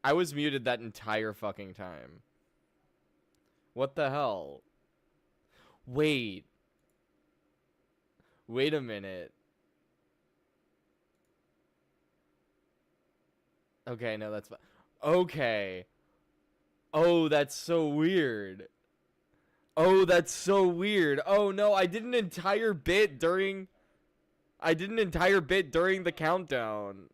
I was muted that entire fucking time. What the hell? Wait. Wait a minute. Okay, no, that's fine. Okay. Oh, that's so weird. Oh, that's so weird. Oh no, I did an entire bit during the countdown.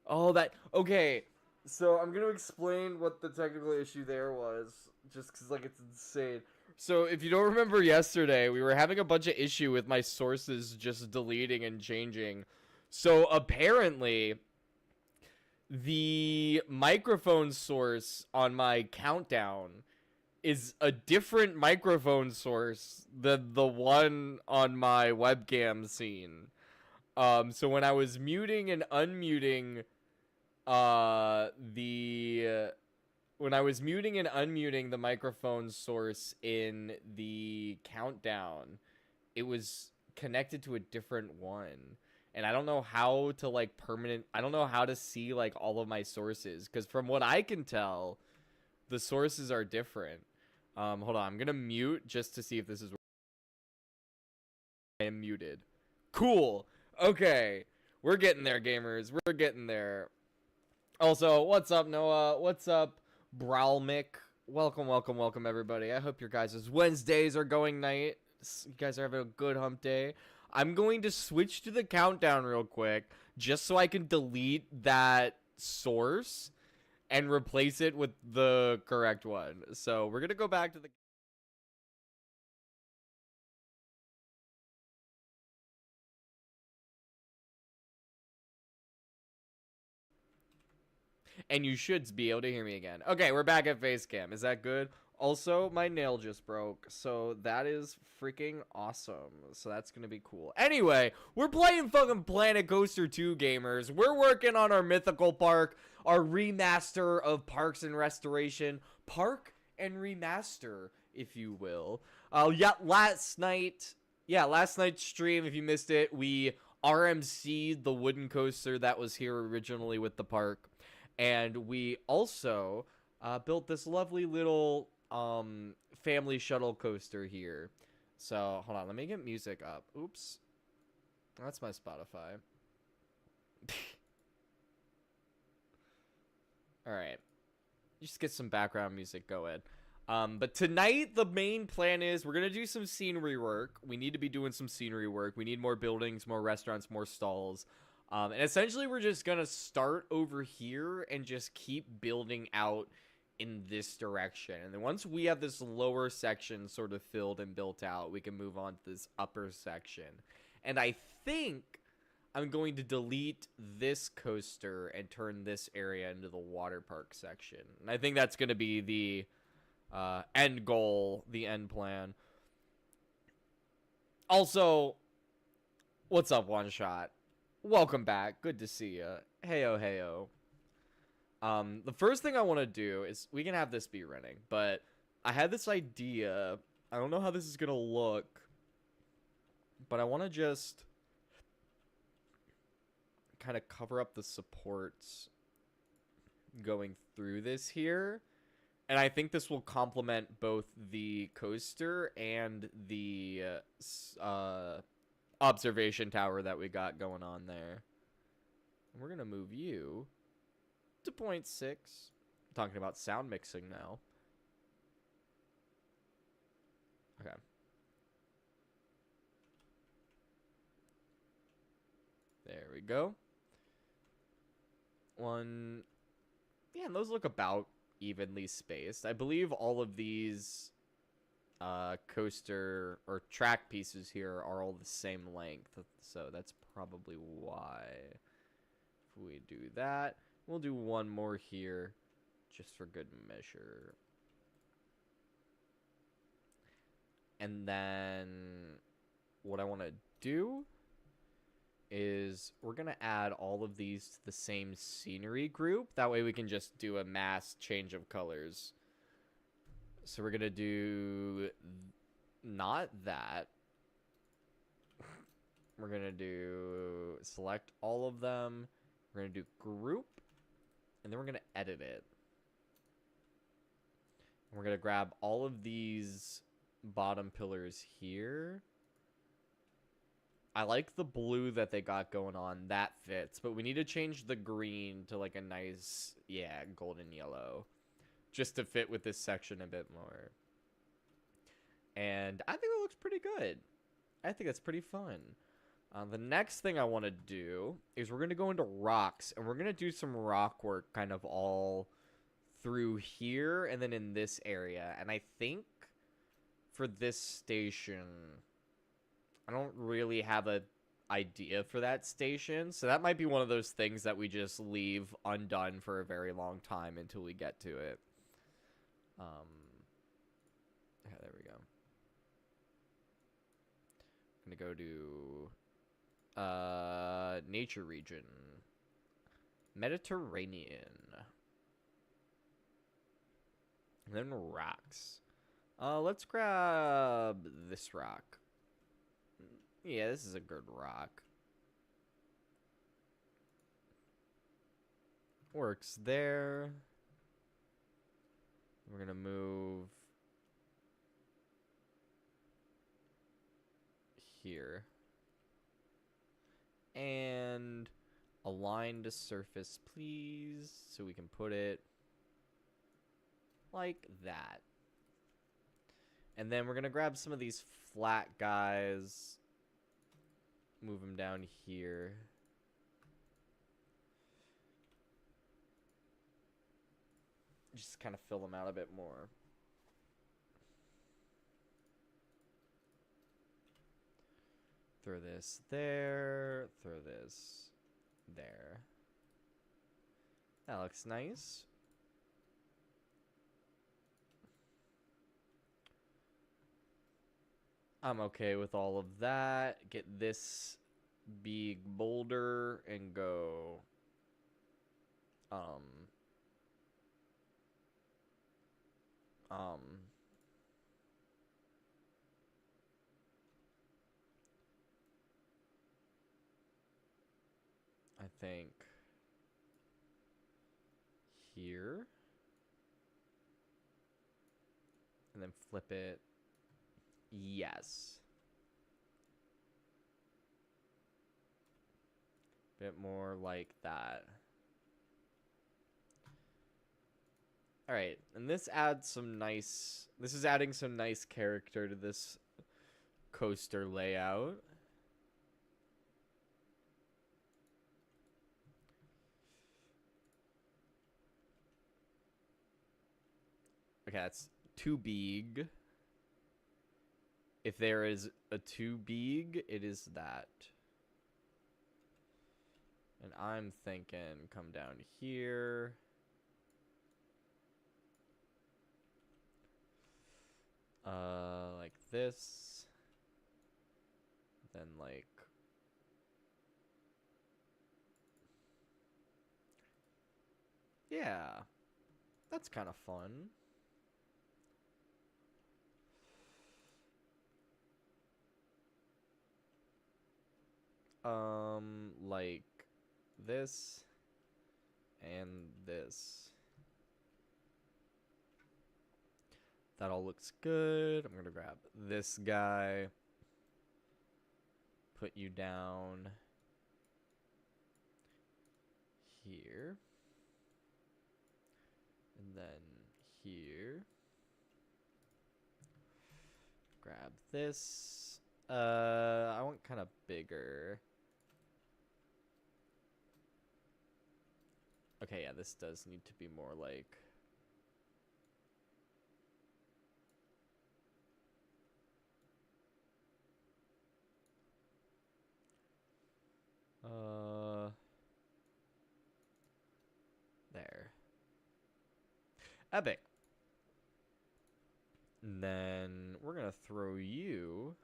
Oh, that okay. So I'm gonna explain what the technical issue there was, just because like it's insane. So if you don't remember yesterday, we were having a bunch of issue with my sources just deleting and changing. So apparently, the microphone source on my countdown is a different microphone source than the one on my webcam scene. So when I was muting and unmuting the when I was muting and unmuting the microphone source in the countdown, it was connected to a different one. And I don't know how to like I don't know how to see like all of my sources, because from what I can tell, the sources are different. Hold on, I'm gonna mute just to see if this is. I am muted. Cool. Okay, we're getting there, gamers. We're getting there. Also, what's up, Noah? What's up, Browmick? Welcome, welcome, welcome, everybody. I hope your guys' Wednesdays are going night. You guys are having a good hump day. I'm going to switch to the countdown real quick, just so I can delete that source and replace it with the correct one. So we're going to go back to the... And you should be able to hear me again. Okay, we're back at Facecam. Is that good? Also, my nail just broke, so that is freaking awesome. So that's gonna be cool. Anyway, we're playing fucking Planet Coaster 2, gamers. We're working on our Mythical Park, our remaster of Parks and Restoration. Park and Remaster, if you will. Last night's stream, if you missed it, we RMC'd the wooden coaster that was here originally with the park. And we also built this lovely little family shuttle coaster here. So, hold on. Let me get music up. Oops. That's my Spotify. Alright. Just get some background music going. But tonight, the main plan is we're going to do some scenery work. We need to be doing some scenery work. We need more buildings, more restaurants, more stalls. And essentially, we're just going to start over here and just keep building out in this direction. And then once we have this lower section sort of filled and built out, we can move on to this upper section. And I think I'm going to delete this coaster and turn this area into the water park section. And I think that's going to be the end goal, the end plan. Also, what's up, One Shot? Welcome back. Good to see you. Heyo, heyo. The first thing I want to do is we can have this be running, but I had this idea. I don't know how this is going to look, but I want to just kind of cover up the supports going through this here. And I think this will complement both the coaster and the observation tower that we got going on there. And we're going to move you to 0.6. I'm talking about sound mixing now. Okay. There we go. One. Yeah, and those look about evenly spaced. I believe all of these coaster or track pieces here are all the same length, so that's probably why. If we do that, we'll do one more here just for good measure. And then what I want to do is we're going to add all of these to the same scenery group. That way we can just do a mass change of colors. So we're going to do not that. We're going to do select all of them. We're going to do group. And then we're going to edit it. We're going to grab all of these bottom pillars here. I like the blue that they got going on. That fits. But we need to change the green to like a nice, yeah, golden yellow. Just to fit with this section a bit more. And I think it looks pretty good. I think that's pretty fun. The next thing I want to do is we're going to go into rocks. And we're going to do some rock work kind of all through here and then in this area. And I think for this station, I don't really have a idea for that station. So that might be one of those things that we just leave undone for a very long time until we get to it. Okay, there we go. I'm going to go to nature region. Mediterranean. And then rocks. Let's grab this rock. Yeah, this is a good rock. Works there. We're gonna move here. And align to surface, please. So we can put it like that. And then we're going to grab some of these flat guys. Move them down here. Just kind of fill them out a bit more. Throw this there. Throw this there. That looks nice. I'm okay with all of that. Get this big boulder and go. I think here. And then flip it. Yes. Bit more like that. All right, and this adds some nice. This is adding some nice character to this coaster layout. Okay, that's too big. If there is a too big, it is that. And I'm thinking come down here. Like this. Then like. Yeah. That's kind of fun. Like this and this. That all looks good. I'm gonna grab this guy. Put you down here. And then here. Grab this. I want kind of bigger. Okay, yeah, this does need to be more like... There. Epic. And then we're going to throw you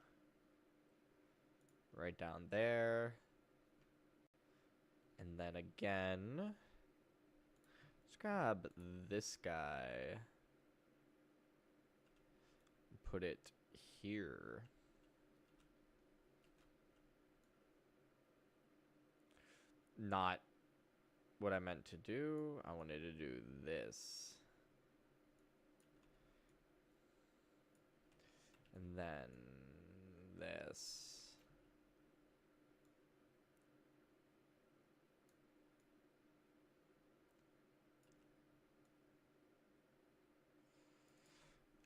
right down there. And then again, let's grab this guy. Put it here. Not what I meant to do. I wanted to do this. And then this.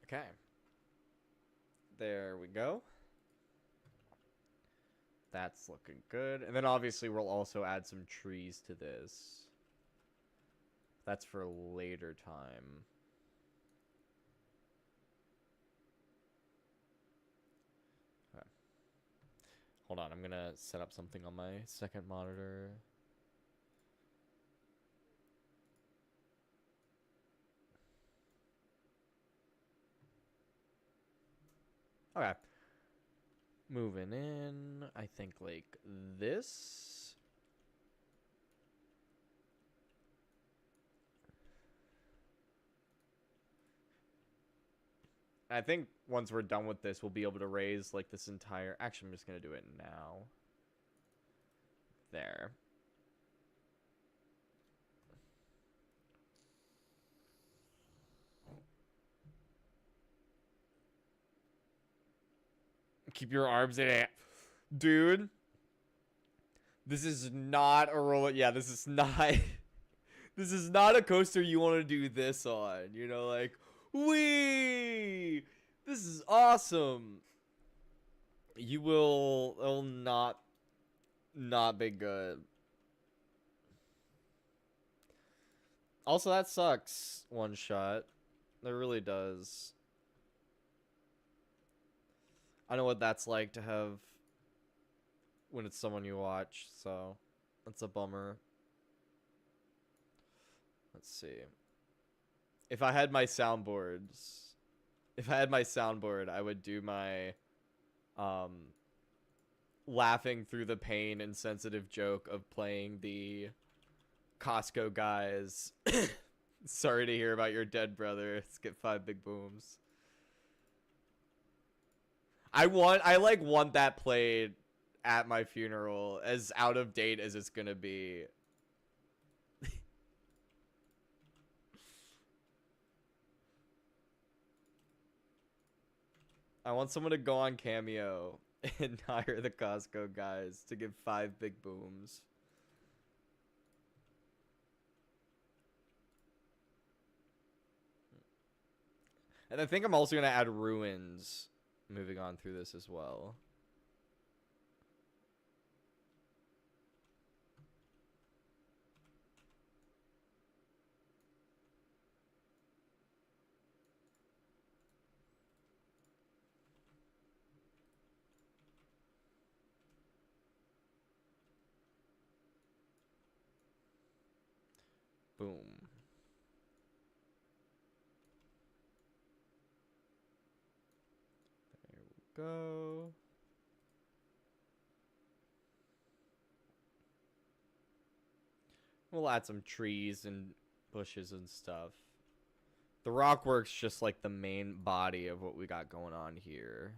Okay. There we go. That's looking good. And then obviously we'll also add some trees to this. That's for later time. Okay. Hold on, I'm gonna set up something on my second monitor. Okay. Moving in, I think like this. I think once we're done with this, we'll be able to raise like this entire... Actually, I'm just going to do it now. There. Keep your arms in it. Dude. This is not a roller... Yeah, this is not... This is not a coaster you want to do this on. You know, like... Whee! This is awesome. You will... It'll not be good. Also, that sucks. One shot. That really does. I know what that's like to have when it's someone you watch, so that's a bummer. Let's see. If I had my soundboards, I would do my laughing through the pain and sensitive joke of playing the Costco guys. Sorry to hear about your dead brother. Let's get 5 big booms. I want that played at my funeral, as out of date as it's gonna be. I want someone to go on Cameo and hire the Costco guys to give 5 big booms. And I think I'm also gonna add ruins moving on through this as well. Boom. There we go. We'll add some trees and bushes and stuff. The rock work's just like the main body of what we got going on here.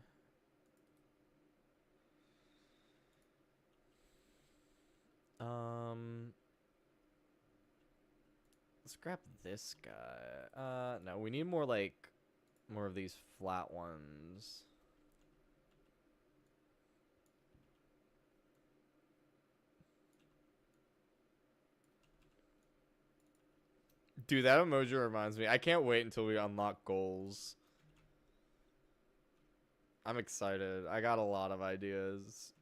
Let's grab this guy. No, we need more of these flat ones. Dude, that emoji reminds me. I can't wait until we unlock goals. I'm excited. I got a lot of ideas.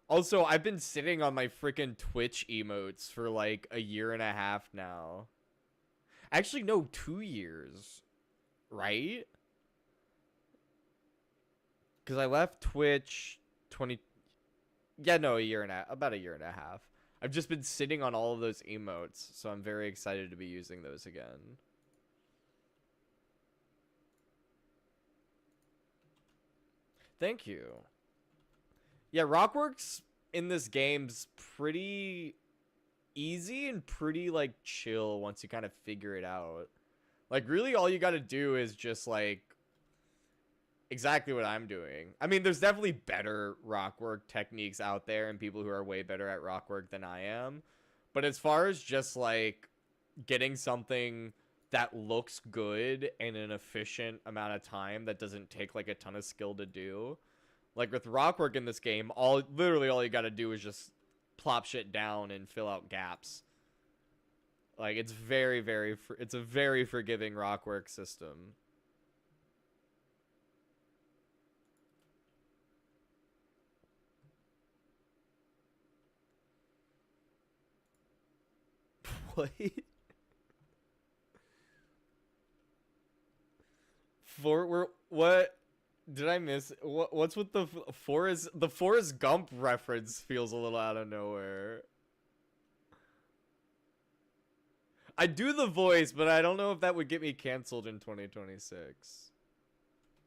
Also, I've been sitting on my freaking Twitch emotes for like a year and a half now. Actually, no, 2 years. Right? Because I left Twitch 20... Yeah, no, about a year and a half. I've just been sitting on all of those emotes, so I'm very excited to be using those again. Thank you. Yeah, Rockworks in this game's pretty easy and pretty, like, chill once you kind of figure it out. Like, really all you gotta do is just, like, exactly what I'm doing. I mean, there's definitely better rock work techniques out there and people who are way better at rock work than I am. But as far as just like getting something that looks good in an efficient amount of time that doesn't take like a ton of skill to do, like with rock work in this game, literally all you got to do is just plop shit down and fill out gaps. Like it's it's a very forgiving rock work system. What? What did I miss? What's with the Forrest Gump reference feels a little out of nowhere. I do the voice, but I don't know if that would get me canceled in 2026.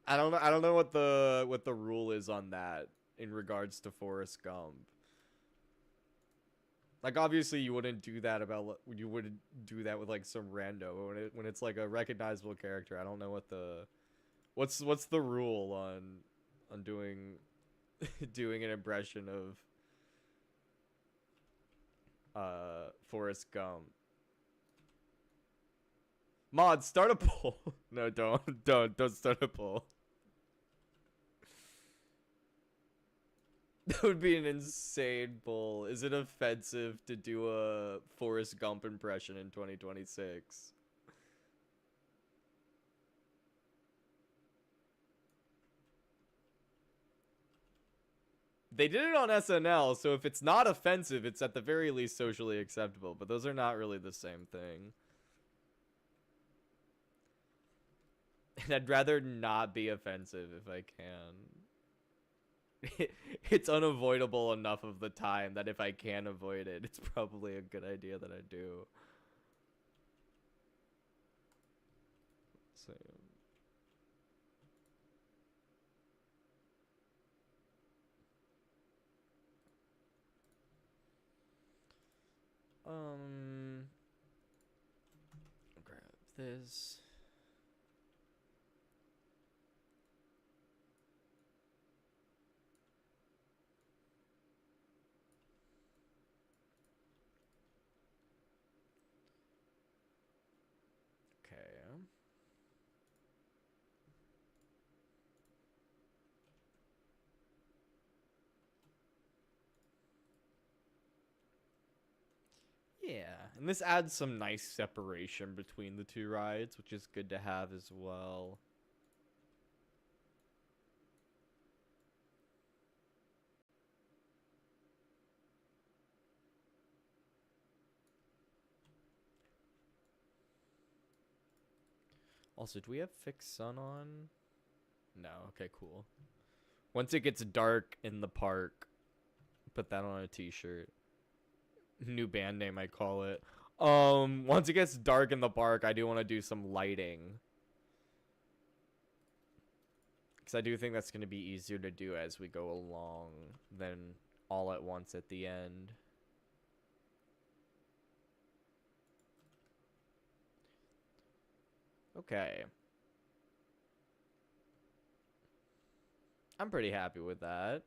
I don't know what the rule is on that in regards to Forrest Gump. Like obviously you wouldn't do that with like some rando when it's like a recognizable character. I don't know what the what's the rule on doing doing an impression of Forrest Gump. Mod, start a poll. No, don't start a poll. That would be an insane poll. Is it offensive to do a Forrest Gump impression in 2026? They did it on SNL, so if it's not offensive, it's at the very least socially acceptable, but those are not really the same thing. And I'd rather not be offensive if I can. It's unavoidable enough of the time that if I can avoid it, it's probably a good idea that I do. So, grab this. Yeah, and this adds some nice separation between the two rides, which is good to have as well. Also, do we have fixed sun on? No, okay, cool. Once it gets dark in the park, put that on a t-shirt. New band name, I call it. Once it gets dark in the park, I do want to do some lighting. Because I do think that's going to be easier to do as we go along than all at once at the end. Okay. I'm pretty happy with that.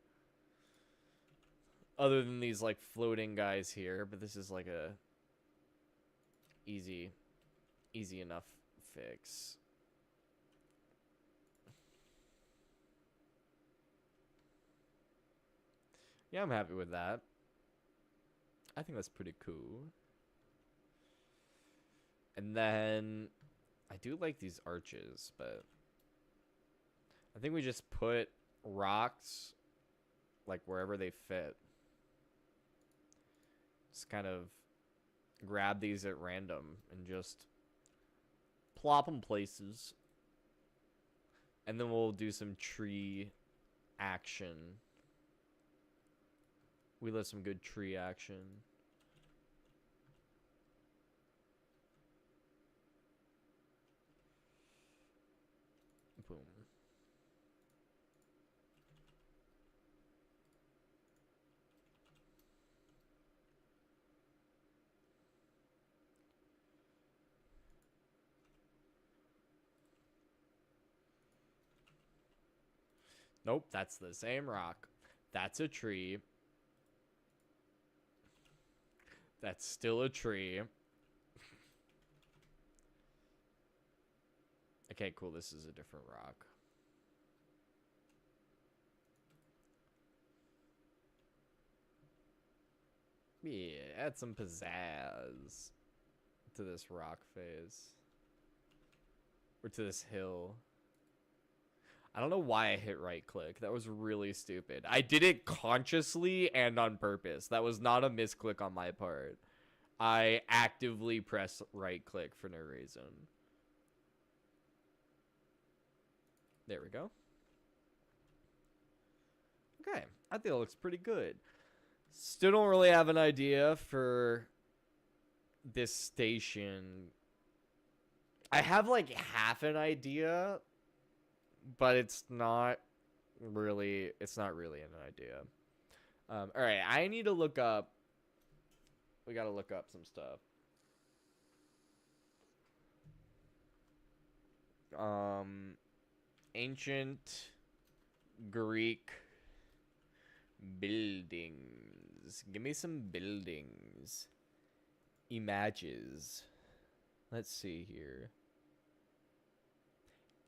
Other than these, like, floating guys here. But this is, like, a easy enough fix. Yeah, I'm happy with that. I think that's pretty cool. And then I do like these arches, but I think we just put rocks like wherever they fit. Just kind of grab these at random and just plop them places. And then we'll do some tree action. We love some good tree action. Boom. Nope, that's the same rock. That's a tree. That's still a tree. Okay, cool. This is a different rock. Yeah, add some pizzazz to this rock face. Or to this hill. I don't know why I hit right click. That was really stupid. I did it consciously and on purpose. That was not a misclick on my part. I actively press right click for no reason. There we go. Okay, I think it looks pretty good. Still don't really have an idea for this station. I have like half an idea, but it's not really an idea. All right, I need to look up. We got to look up some stuff. Ancient Greek buildings. Give me some buildings. Images. Let's see here.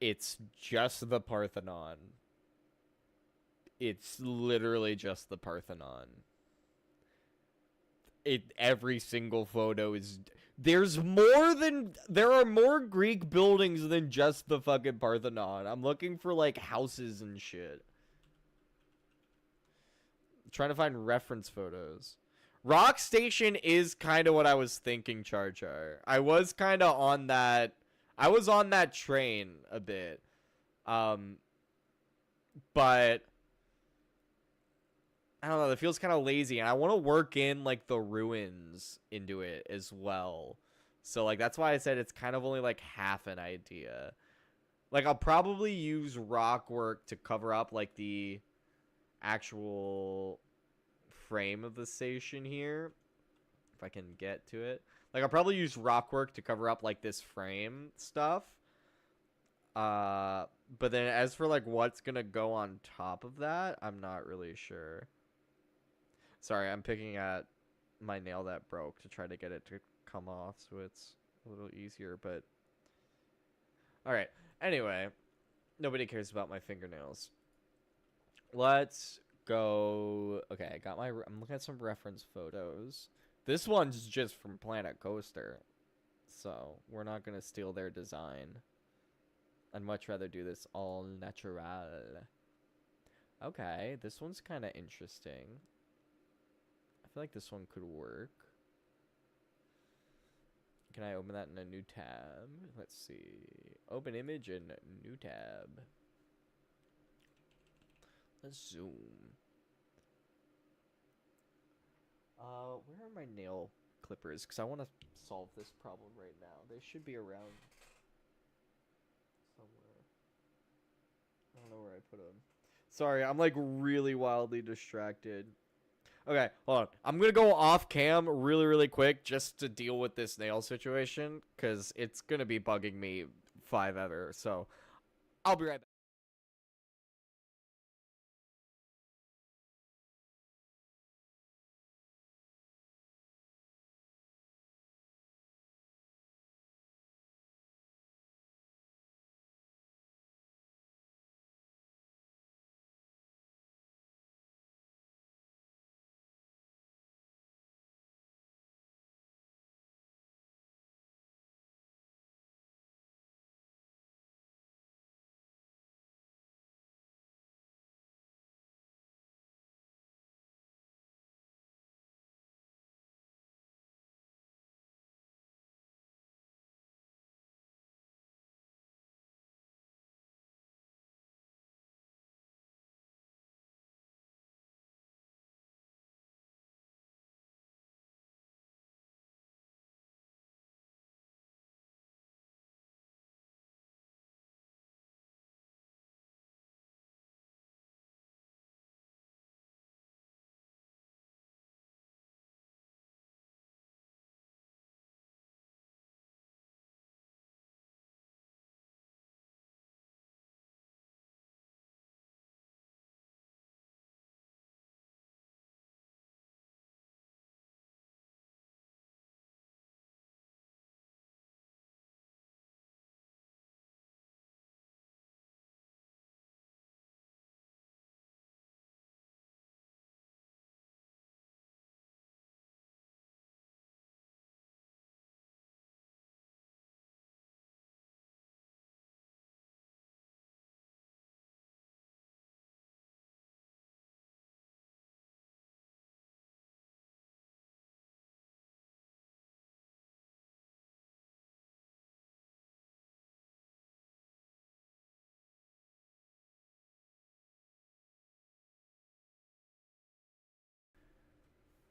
It's just the Parthenon. It's literally just the Parthenon. Every single photo is there are more Greek buildings than just the fucking Parthenon. I'm looking for like houses and shit. I'm trying to find reference photos. Rock Station is kind of what I was thinking, Char Char. I was kind of on that. I was on that train a bit. But I don't know, it feels kind of lazy, and I want to work in like the ruins into it as well. So like that's why I said it's kind of only like half an idea. Like I'll probably use rock work to cover up like the actual frame of the station here, if I can get to it. Like I'll probably use rock work to cover up like this frame stuff. But then as for like what's gonna go on top of that, I'm not really sure. Sorry, I'm picking at my nail that broke to try to get it to come off so it's a little easier, but all right. Anyway, nobody cares about my fingernails. Let's go. Okay, I got my I'm looking at some reference photos. This one's just from Planet Coaster. So, we're not going to steal their design. I'd much rather do this all natural. Okay, this one's kind of interesting. I feel like this one could work. Can I open that in a new tab? Let's see. Open image in new tab. Let's zoom. Where are my nail clippers? Because I want to solve this problem right now. They should be around somewhere. I don't know where I put them. Sorry, I'm like really wildly distracted. Okay, hold on. I'm going to go off cam really, really quick just to deal with this nail situation because it's going to be bugging me 5 ever. So I'll be right back.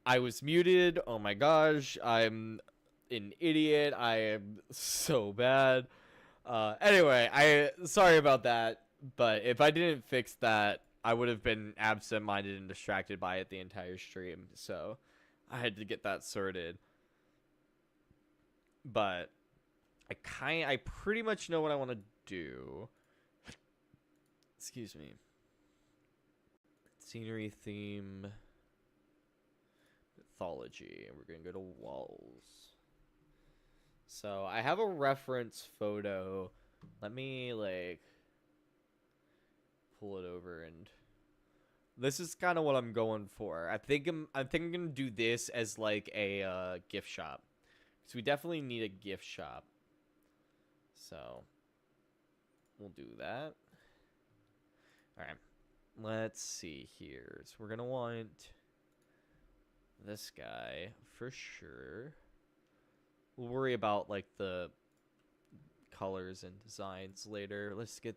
I was muted. Oh my gosh, I'm an idiot. I am so bad. Anyway, sorry about that, but if I didn't fix that, I would have been absent-minded and distracted by it the entire stream. So I had to get that sorted. But I pretty much know what I want to do. Excuse me. Scenery theme, mythology, and we're gonna go to walls. So I have a reference photo. Let me like pull it over, and this is kind of what I'm going for. I think I'm gonna do this as like a gift shop, because we definitely need a gift shop. So we'll do that. All right. Let's see here. So we're gonna want this guy for sure. We'll worry about like the colors and designs later. Let's get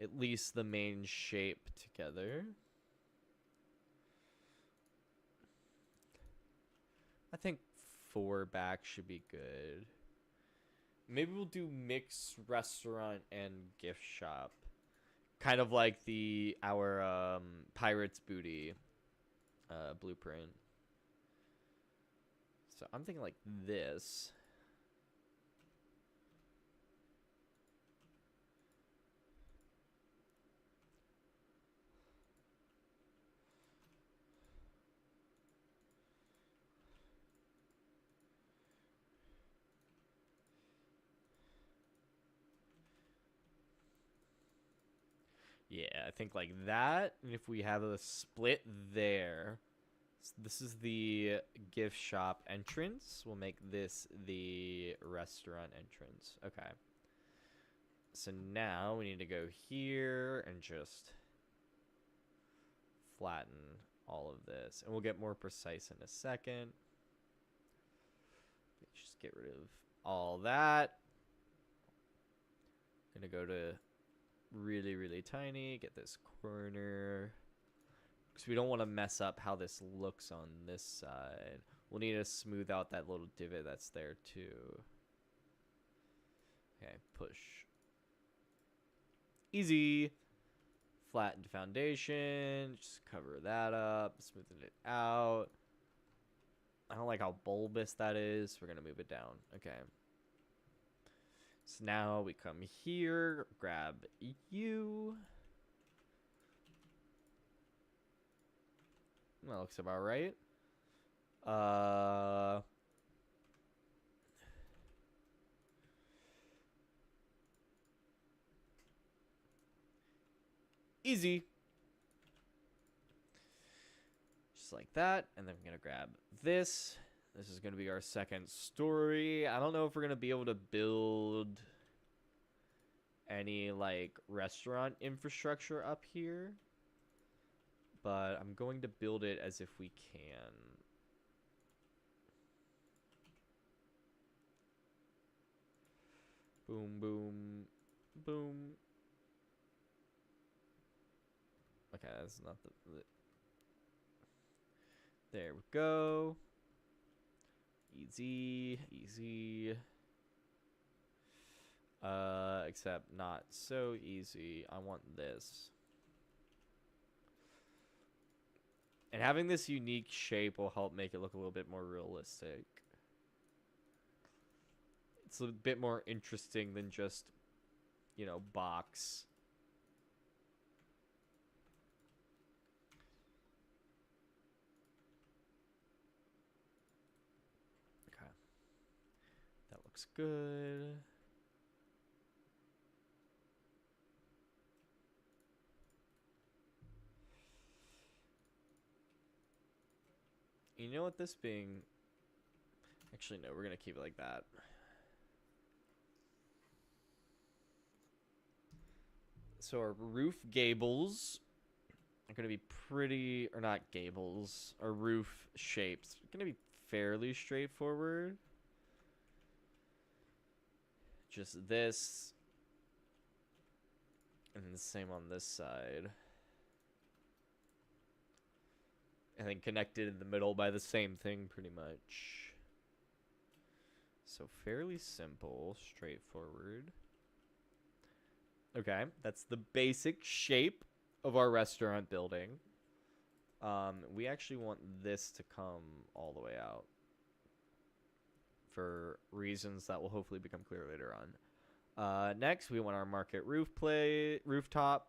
at least the main shape together. I think 4 back should be good. Maybe we'll do mixed restaurant and gift shop. Kind of like our Pirates Booty blueprint. So I'm thinking like this. Yeah, I think like that. And if we have a split there, so this is the gift shop entrance. We'll make this the restaurant entrance. Okay. So now we need to go here and just flatten all of this. And we'll get more precise in a second. Just get rid of all that. Gonna go to really, really tiny. Get this corner. Because we don't want to mess up how this looks on this side. We'll need to smooth out that little divot that's there too. Okay, push. Easy. Flattened foundation. Just cover that up. Smoothing it out. I don't like how bulbous that is. We're going to move it down. Okay. So now we come here. Grab you. That looks about right. Easy. Just like that. And then I'm going to grab this. This is going to be our second story. I don't know if we're going to be able to build any like restaurant infrastructure up here. But I'm going to build it as if we can. Boom, boom, boom. Okay, that's not the... There we go. Easy, easy. Except not so easy. I want this. And having this unique shape will help make it look a little bit more realistic. It's a bit more interesting than just, you know, box. Okay. That looks good. You know what, this being... Actually, no, we're going to keep it like that. So our roof gables are going to be pretty... Or not gables. Our roof shapes are going to be fairly straightforward. Just this. And the same on this side. And then connected in the middle by the same thing, pretty much. So fairly simple, straightforward. Okay, that's the basic shape of our restaurant building. We actually want this to come all the way out for reasons that will hopefully become clear later on. Next, we want our market rooftop.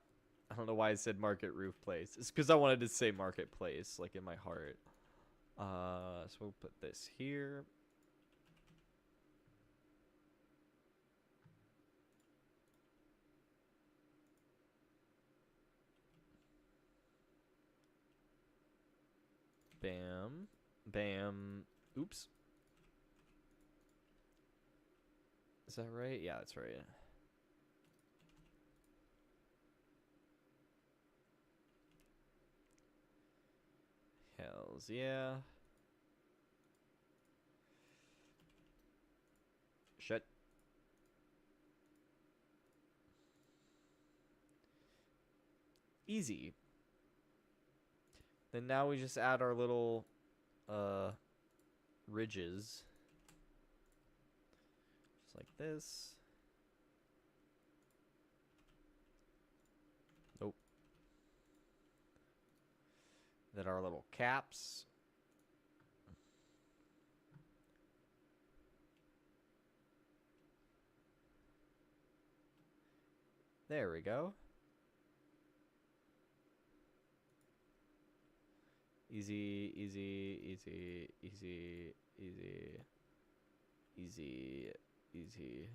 I don't know why I said market roof place. It's because I wanted to say marketplace, like in my heart. So we'll put this here. Bam. Bam. Oops. Is that right? Yeah, that's right. Hells yeah. Shit. Easy. Then now we just add our little ridges. Just like this. Nope. Then our little caps. There we go. Easy, easy, easy, easy, easy, easy, easy.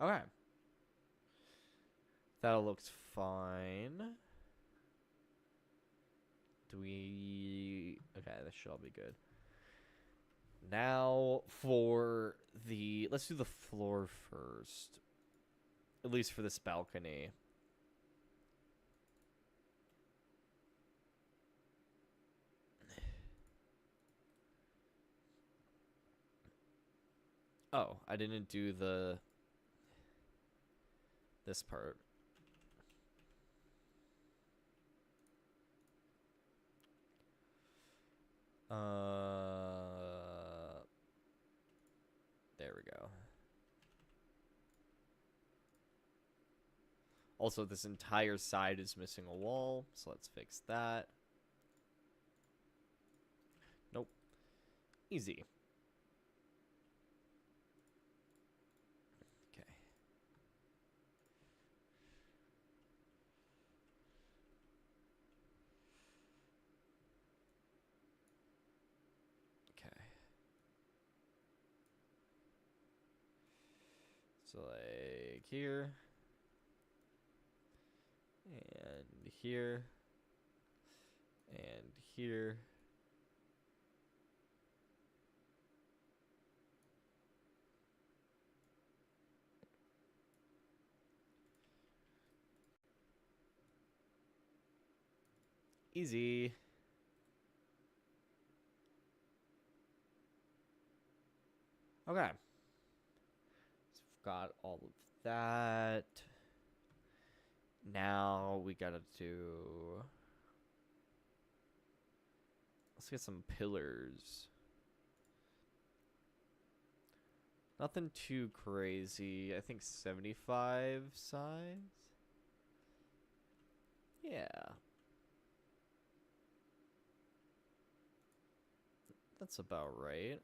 Okay. That looks fine. Do we... Okay, this should all be good. Now for the... Let's do the floor first. At least for this balcony. Oh, I didn't do the... This part. There we go. Also, this entire side is missing a wall, so let's fix that. Nope. Easy. Okay. Okay. So like here. And here. And here. Easy. Okay. So we've got all of that. Now we gotta do... Let's get some pillars. Nothing too crazy. I think 75 sides? Yeah. That's about right.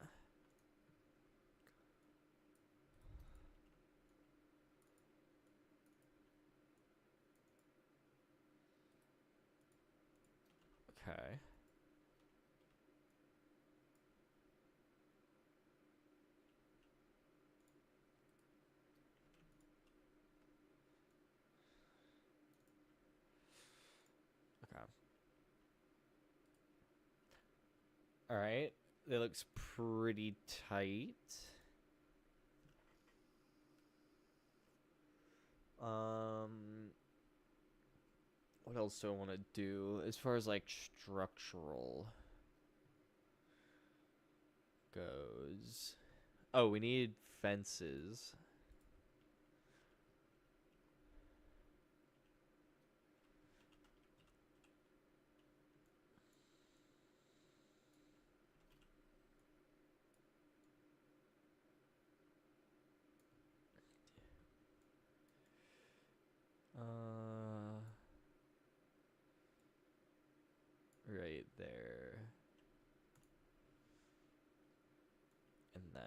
Okay. Okay. All right. That looks pretty tight. What else do I want to do as far as like structural goes? Oh, we need fences. Right there. And then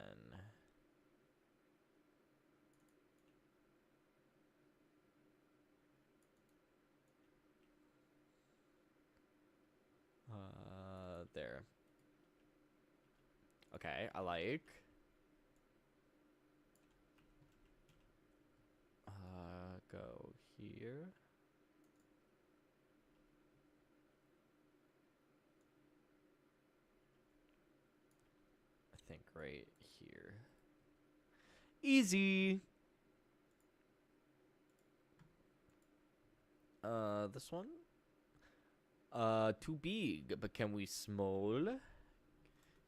there. Okay, I like. Go here. I think right here. Easy. This one? Too big, but can we small?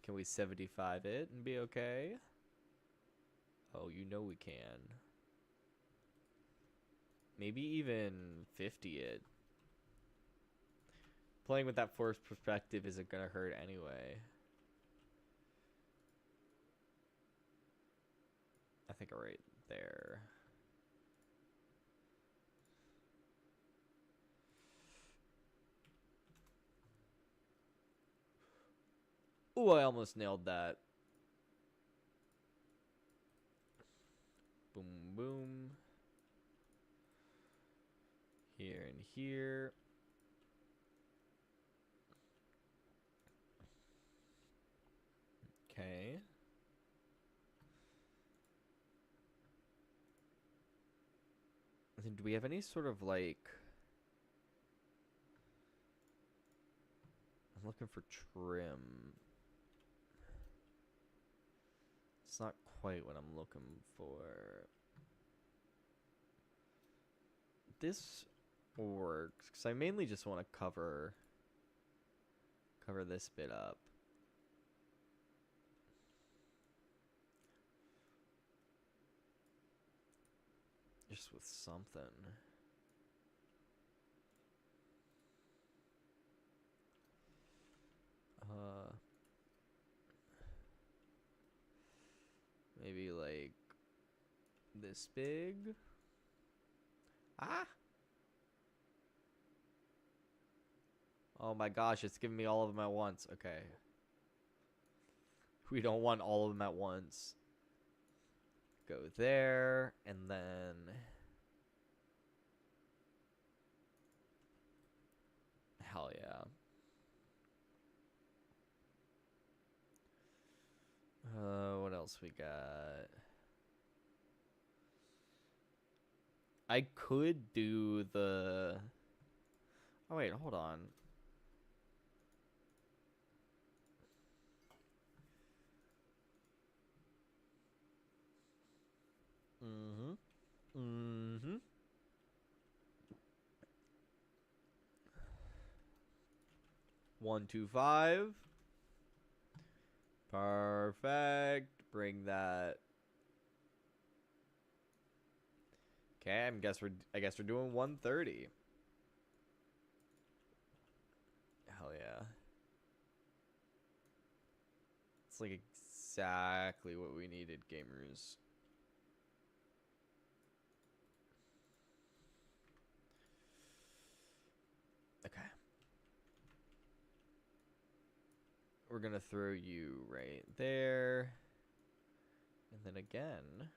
Can we 75 it and be okay? Oh, you know we can. Maybe even 50 it. Playing with that forced perspective isn't gonna hurt anyway. I think right there. Ooh, I almost nailed that. Boom, boom. Here and here. Okay. Do we have any sort of like... I'm looking for trim. It's not quite what I'm looking for. This works because I mainly just want to cover this bit up. Just with something. Maybe like this big. Ah! Oh my gosh, it's giving me all of them at once. Okay. We don't want all of them at once. Go there, and then... Hell yeah. What else we got? I could do the... Oh wait, hold on. Mm-hmm. 1, 2, 5. Perfect. Bring that. Okay, I guess we're doing 130. Hell yeah. It's like exactly what we needed, gamers. Okay. We're gonna throw you right there. And then again.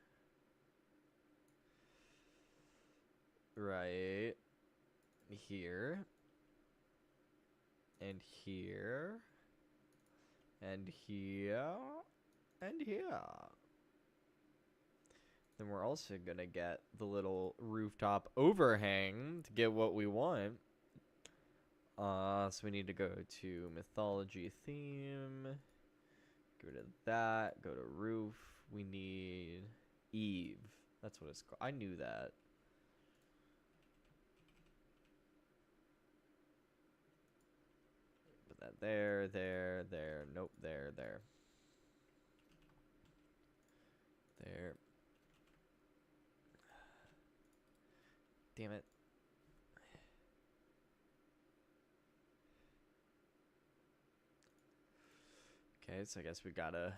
Right here. And here. And here. And here. Then we're also gonna get the little rooftop overhang to get what we want. So we need to go to mythology theme. Go to that. Go to roof. We need Eve. That's what it's called. I knew that. There, there, there. Nope, there, there. There. Damn it. Okay, so I guess we gotta...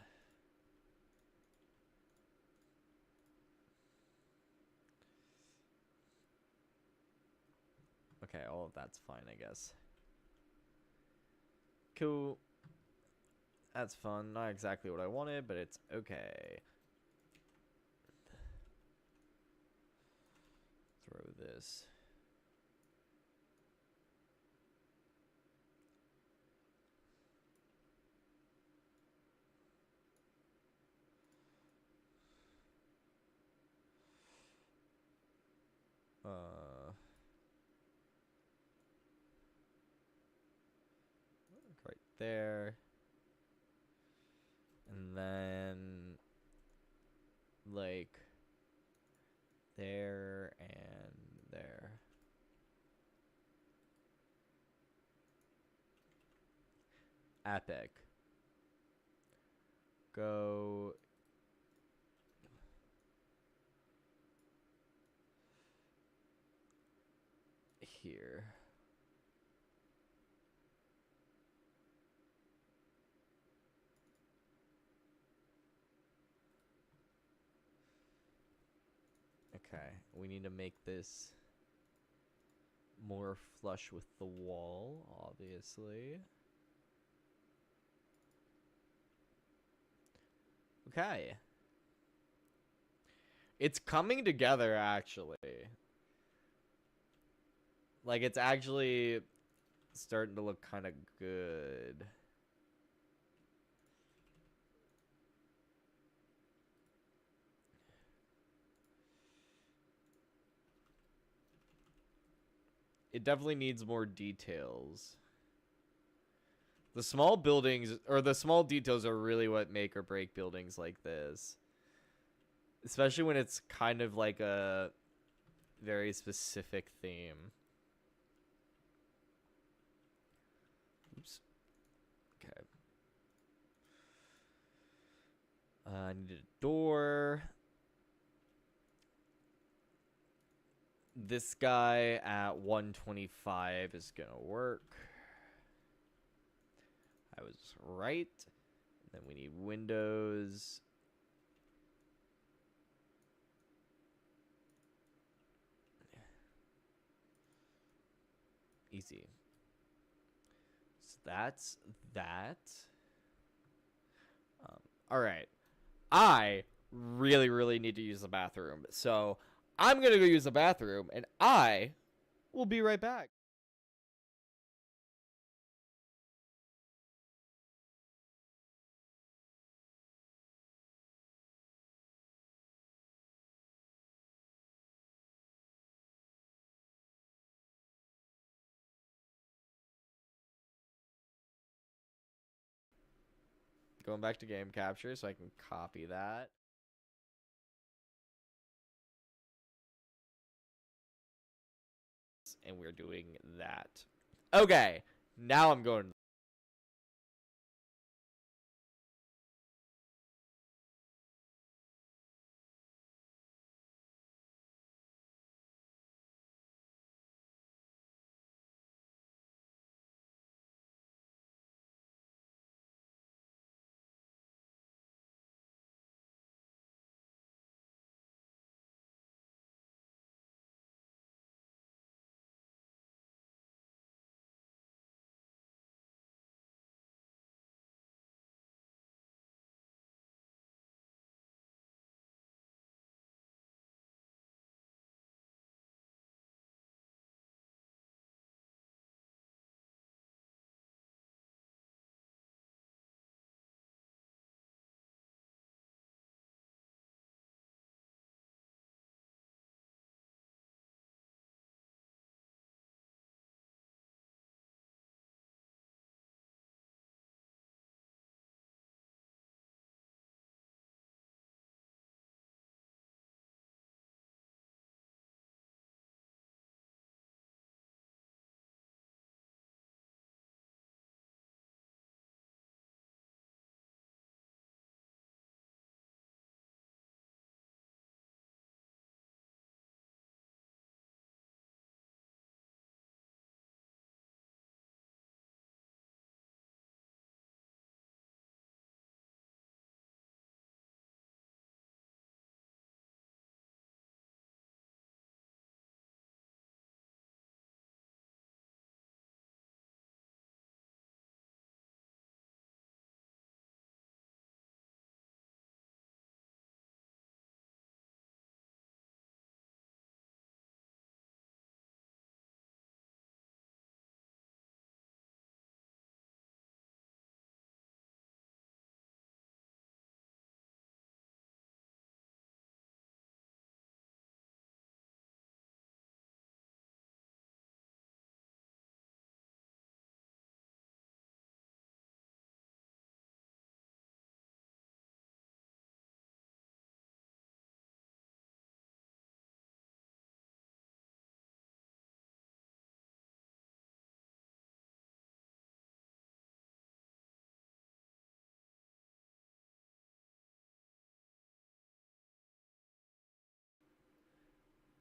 Okay, all of that's fine, I guess. Cool. That's fun. Not exactly what I wanted, but it's okay. Throw this. Right there. And then, like, there and there. Epic. Go here. Okay, we need to make this more flush with the wall, obviously. Okay. It's coming together, actually. Like, it's actually starting to look kind of good. It definitely needs more details. The small buildings, or the small details, are really what make or break buildings like this. Especially when it's kind of like a very specific theme. Oops. Okay. I need a door. This guy at 125 is gonna work. I was right. Then we need windows. Easy. So that's that. All right. I really, really need to use the bathroom. So I'm going to go use the bathroom, and I will be right back. Going back to game capture so I can copy that. And we're doing that. Okay. Now I'm going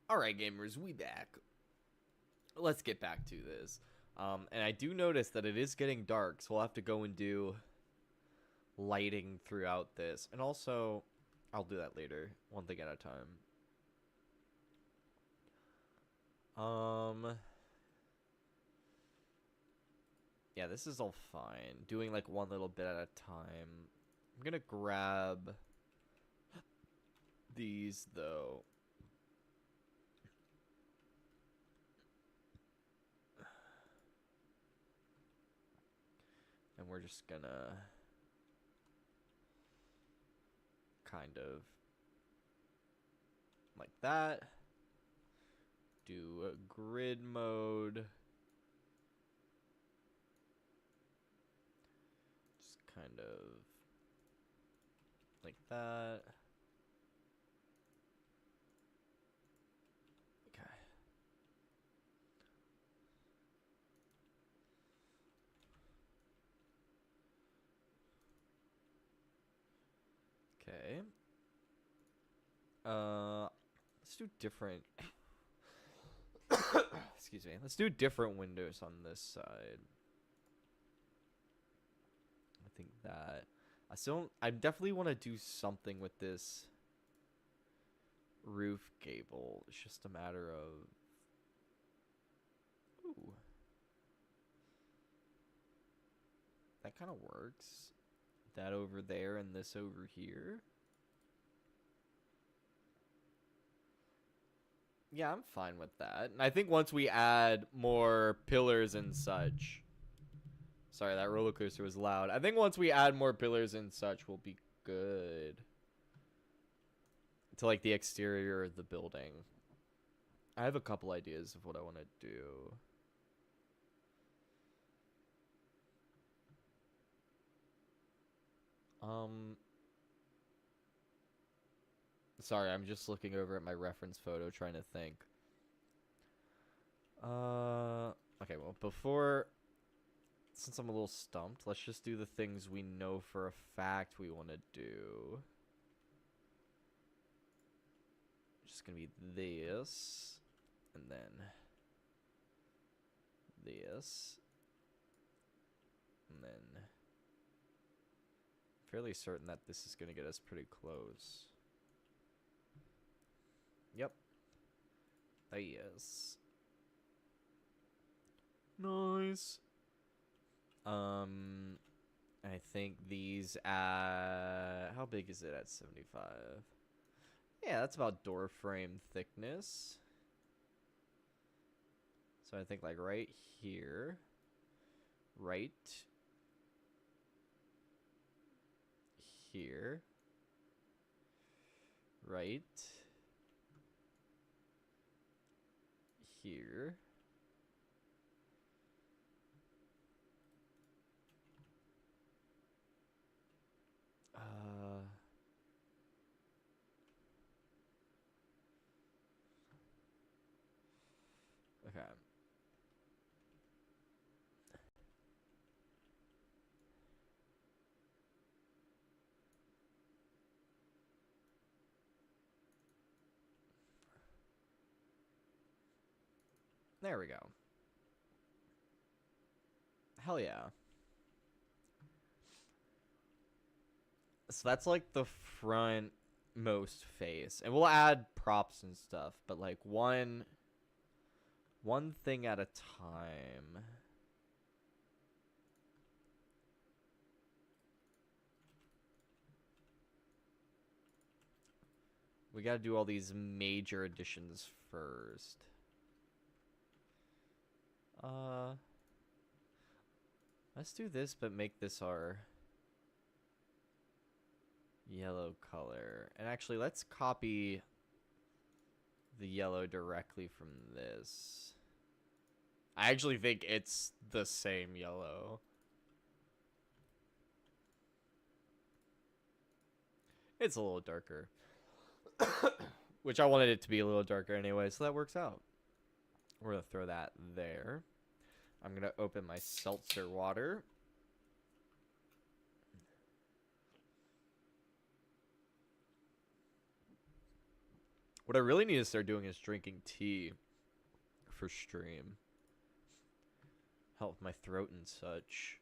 Alright, gamers, we back. Let's get back to this. And I do notice that it is getting dark, so we'll have to go and do lighting throughout this. And also, I'll do that later, one thing at a time. Yeah, this is all fine. Doing like one little bit at a time. I'm gonna grab these, though. And we're just gonna kind of like that. Do a grid mode. Just kind of like that. Okay. Okay. Let's do different. Excuse me. Let's do different windows on this side. I think that I definitely want to do something with this roof gable. It's just a matter of ooh. That kind of works. That over there and this over here. Yeah, I'm fine with that. And I think once we add more pillars and such. Sorry, that roller coaster was loud. I think once we add more pillars and such, we'll be good. To like the exterior of the building. I have a couple ideas of what I want to do. Sorry, I'm just looking over at my reference photo trying to think. Okay, well, since I'm a little stumped, let's just do the things we know for a fact we want to do. Just gonna be this, and then this, and then fairly certain that this is gonna get us pretty close. Yep. Yes. Nice. I think these how big is it at 75? Yeah, that's about door frame thickness. So I think like right here. Right here. Right here. Okay. There we go. Hell yeah. So that's like the front most face. And we'll add props and stuff, but like one thing at a time. We gotta do all these major additions first. Let's do this, but make this our yellow color. And actually, let's copy the yellow directly from this. I actually think it's the same yellow. It's a little darker. Which I wanted it to be a little darker anyway, so that works out. We're going to throw that there. I'm going to open my seltzer water. What I really need to start doing is drinking tea for stream. Help my throat and such.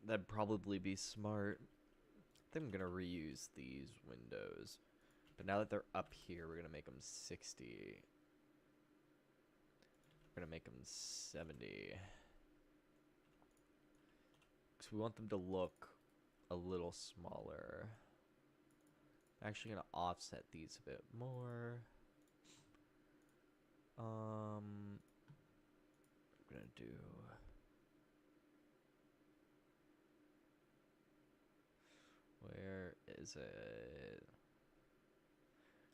That'd probably be smart. I think I'm gonna reuse these windows. But now that they're up here, we're gonna make them 60. We're gonna make them 70. Because we want them to look a little smaller. I'm actually gonna offset these a bit more. I'm gonna do... Where is it?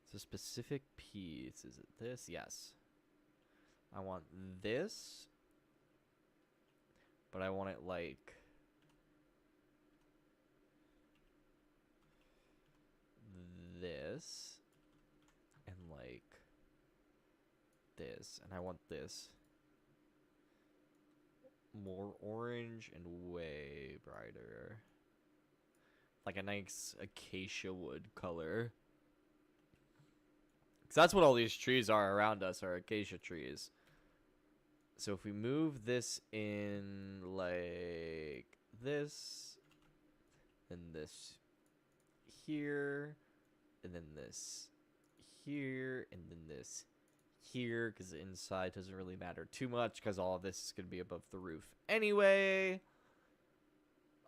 It's a specific piece. Is it this? Yes. I want this, but I want it like this and like this, and I want this more orange and way brighter, like a nice acacia wood color, because that's what all these trees are around us, are acacia trees. So if we move this in like this, and this here, and then this here, and then this here, because the inside doesn't really matter too much, because all of this is going to be above the roof anyway.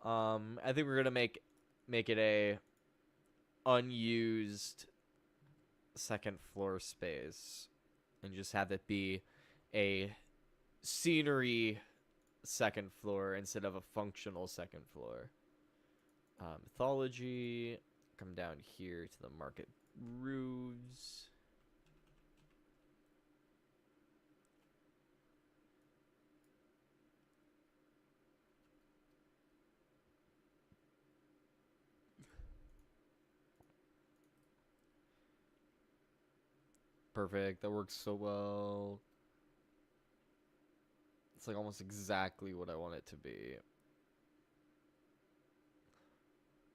I think we're going to make it a unused second floor space, and just have it be a scenery second floor instead of a functional second floor. Mythology, come down here to the market roofs. Perfect, that works so well. It's like almost exactly what I want it to be.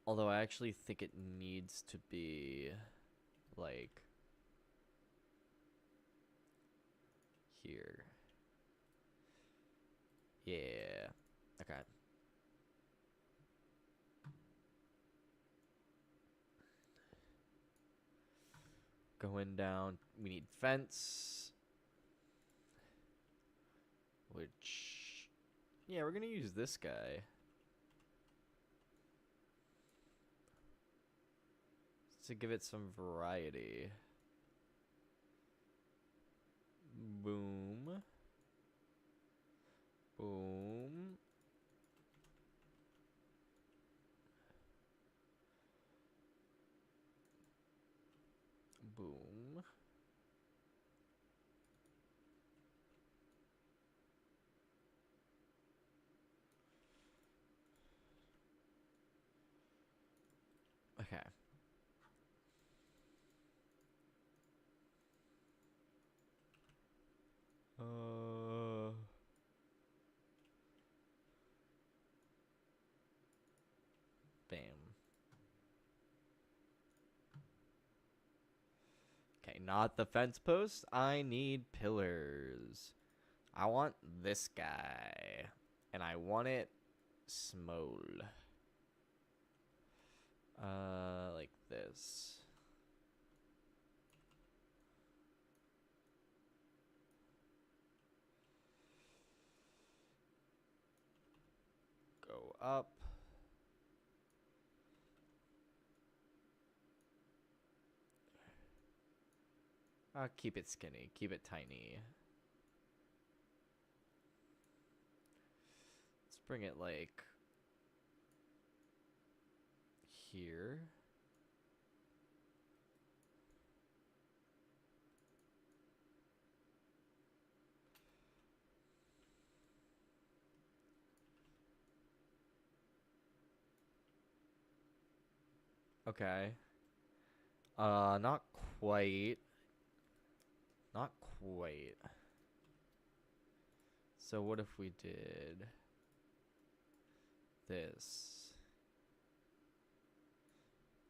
Although I actually think it needs to be like here. Yeah. Okay. Going down, we need fence. Which, yeah, we're gonna use this guy. To give it some variety. Boom. Boom. Boom. Okay. Bam. Okay, not the fence post. I need pillars. I want this guy. And I want it small. Like this. Go up. Keep it skinny. Keep it tiny. Let's bring it like here. Okay. Not quite. Not quite. So what if we did this?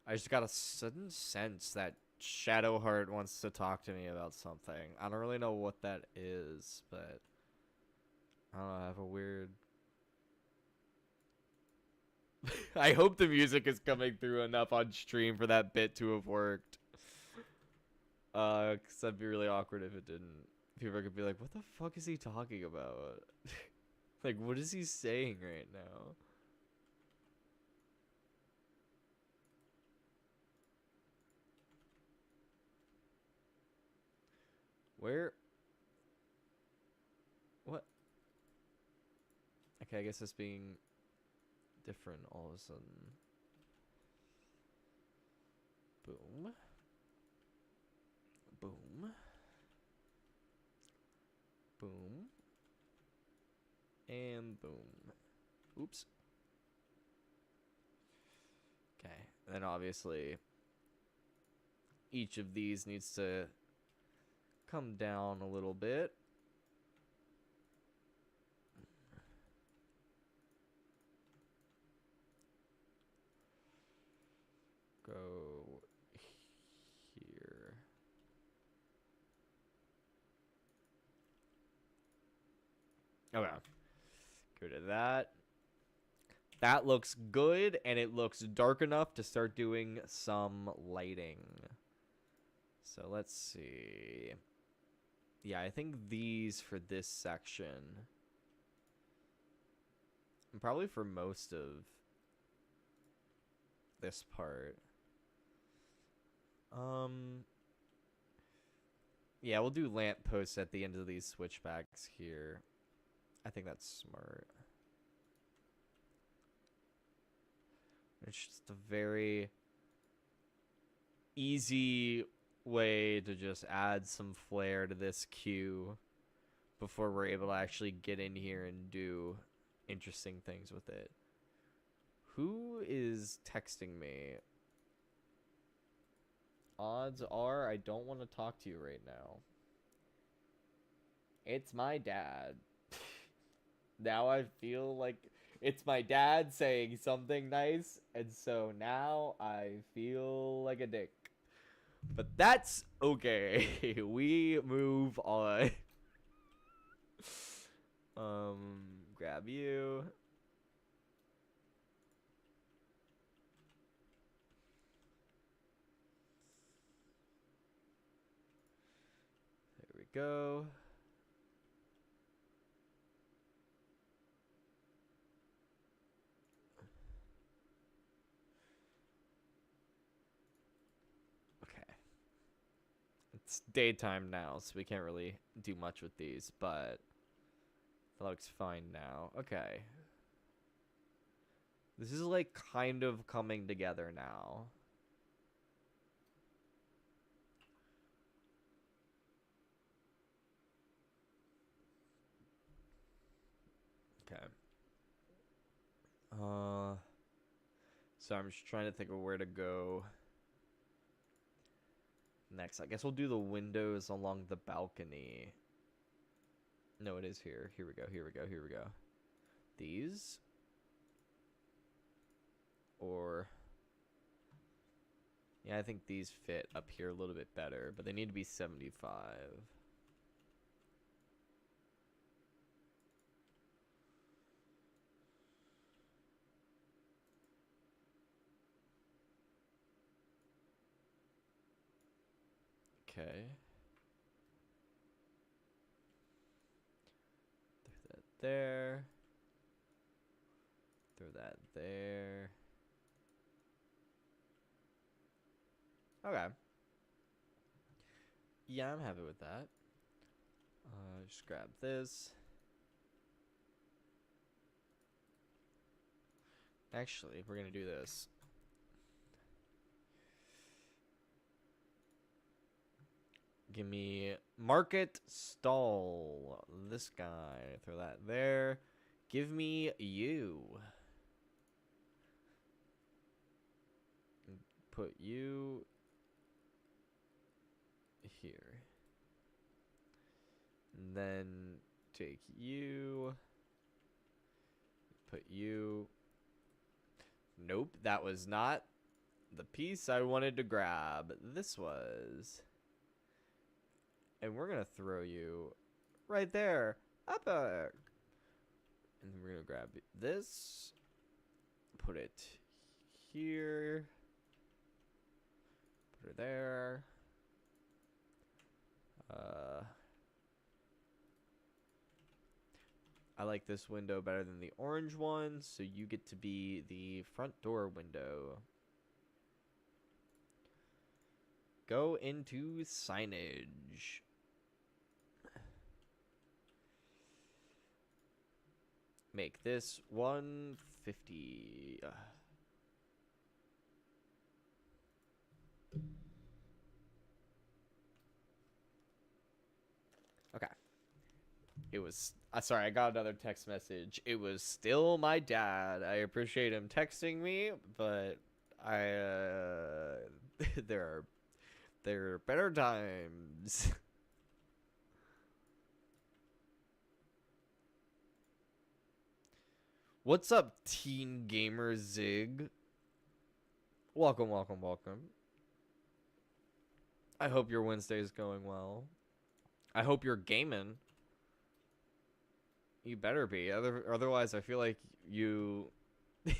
I just got a sudden sense that Shadowheart wants to talk to me about something. I don't really know what that is, but I don't know, I have a weird... I hope the music is coming through enough on stream for that bit to have worked. Cause that'd be really awkward if it didn't. People could be like, what the fuck is he talking about? Like, what is he saying right now? Where? What? Okay, I guess it's being different all of a sudden. Boom. Boom. Boom. And boom. Oops. Okay. And then obviously each of these needs to come down a little bit. Go here. Okay. Go to that. That looks good, and it looks dark enough to start doing some lighting. So let's see. Yeah, I think these for this section. And probably for most of this part. Yeah, we'll do lamp posts at the end of these switchbacks here. I think that's smart. It's just a very easy way to just add some flair to this queue before we're able to actually get in here and do interesting things with it. Who is texting me? Odds are I don't want to talk to you right now. It's my dad. Now I feel like it's my dad saying something nice, and so now I feel like a dick. But that's okay. We move on. Grab you. There we go. It's daytime now, so we can't really do much with these, but that looks fine now. Okay. This is like kind of coming together now. Okay. So I'm just trying to think of where to go next. I guess we'll do the windows along the balcony. No, it is here. Here we go. Here we go. Here we go. These? Or... yeah, I think these fit up here a little bit better, but they need to be 75. Okay. Throw that there. Throw that there. Okay. Yeah, I'm happy with that. Just grab this. Actually, we're gonna do this. Give me market stall. This guy. Throw that there. Give me you. Put you here. And then take you. Put you. Nope, that was not the piece I wanted to grab. This was. And we're going to throw you right there. Epic. And then we're going to grab this. Put it here. Put it there. I like this window better than the orange one, so you get to be the front door window. Go into signage. Make this 150. Okay. It was sorry, I got another text message. It was still my dad. I appreciate him texting me, but I there are better times. What's up, teen gamer Zig? Welcome, welcome, welcome. I hope your Wednesday is going well. I hope you're gaming. You better be. Otherwise, I feel like you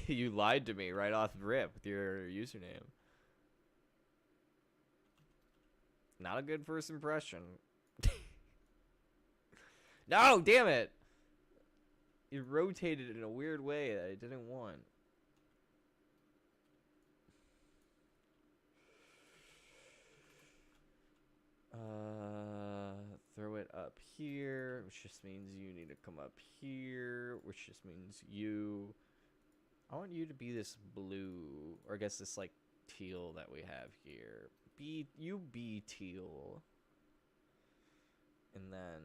you lied to me right off the rip with your username. Not a good first impression. No, damn it! It rotated in a weird way that I didn't want. Throw it up here, which just means you need to come up here, which just means you... I want you to be this blue, or I guess this, like, teal that we have here. You be teal. And then...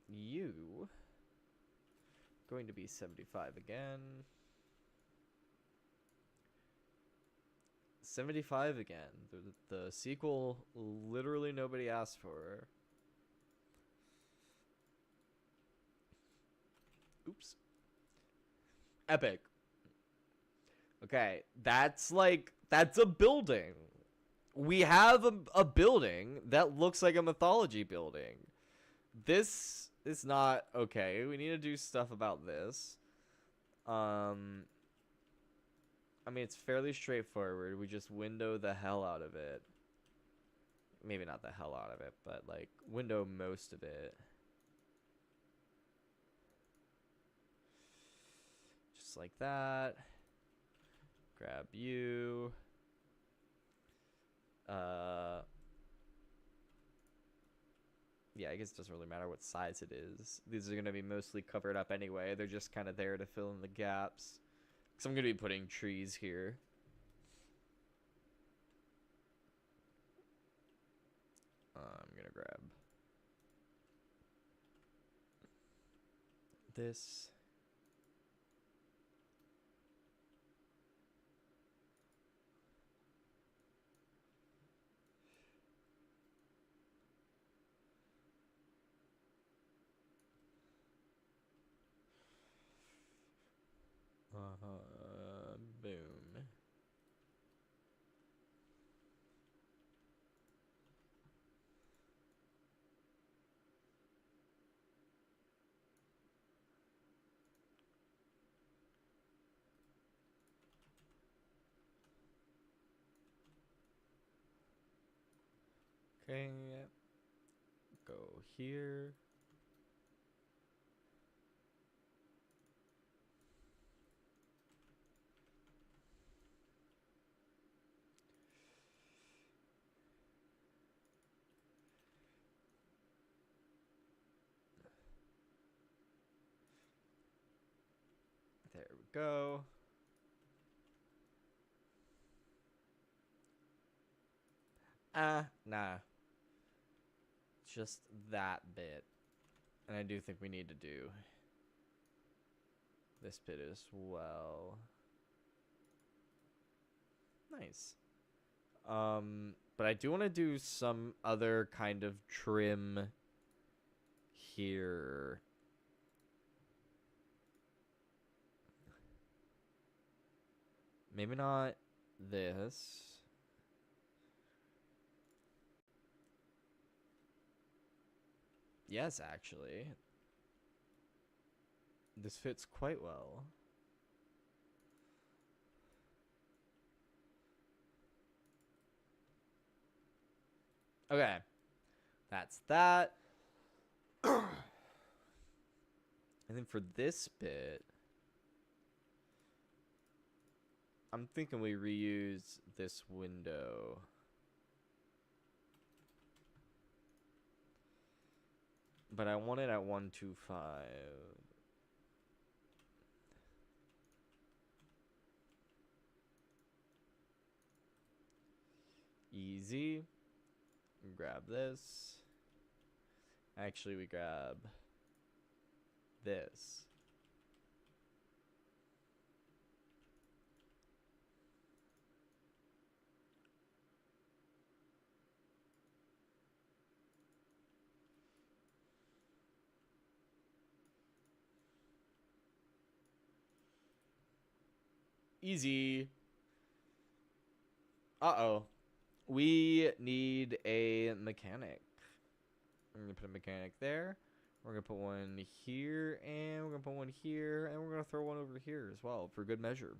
you... going to be 75 again. 75 again. The sequel literally nobody asked for. Oops. Epic. Okay, that's a building. We have a building that looks like a mythology building. This is not okay. We need to do stuff about this. I mean, it's fairly straightforward. We just window the hell out of it. Maybe not the hell out of it, but, like, window most of it. Just like that. Grab you. Yeah, I guess it doesn't really matter what size it is. These are going to be mostly covered up anyway. They're just kind of there to fill in the gaps. So I'm going to be putting trees here. I'm going to grab this. Boom. Okay. Go here. There we go. Nah. Just that bit. And I do think we need to do this bit as well. Nice. But I do want to do some other kind of trim here. Maybe not this. Yes, actually. This fits quite well. Okay. That's that. And then for this bit, I'm thinking we reuse this window. But I want it at 125. Easy. Grab this. Actually, we grab this. Easy. Uh-oh. We need a mechanic. We're going to put a mechanic there. We're going to put one here, and we're going to put one here, and we're going to throw one over here as well for good measure.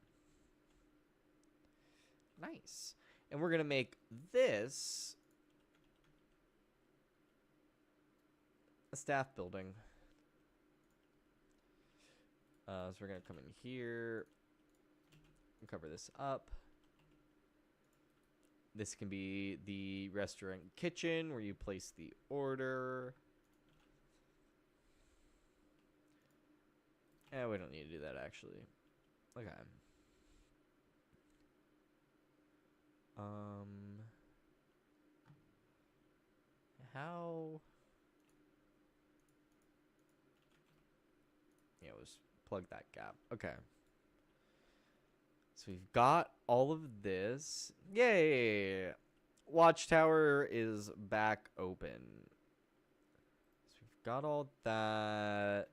Nice. And we're going to make this a staff building. So we're going to come in here and cover this up. This can be the restaurant kitchen where you place the order. We don't need to do that, actually. Okay. How? Yeah, let's plug that gap. Okay. So we've got all of this. Yay! Watchtower is back open. So we've got all that.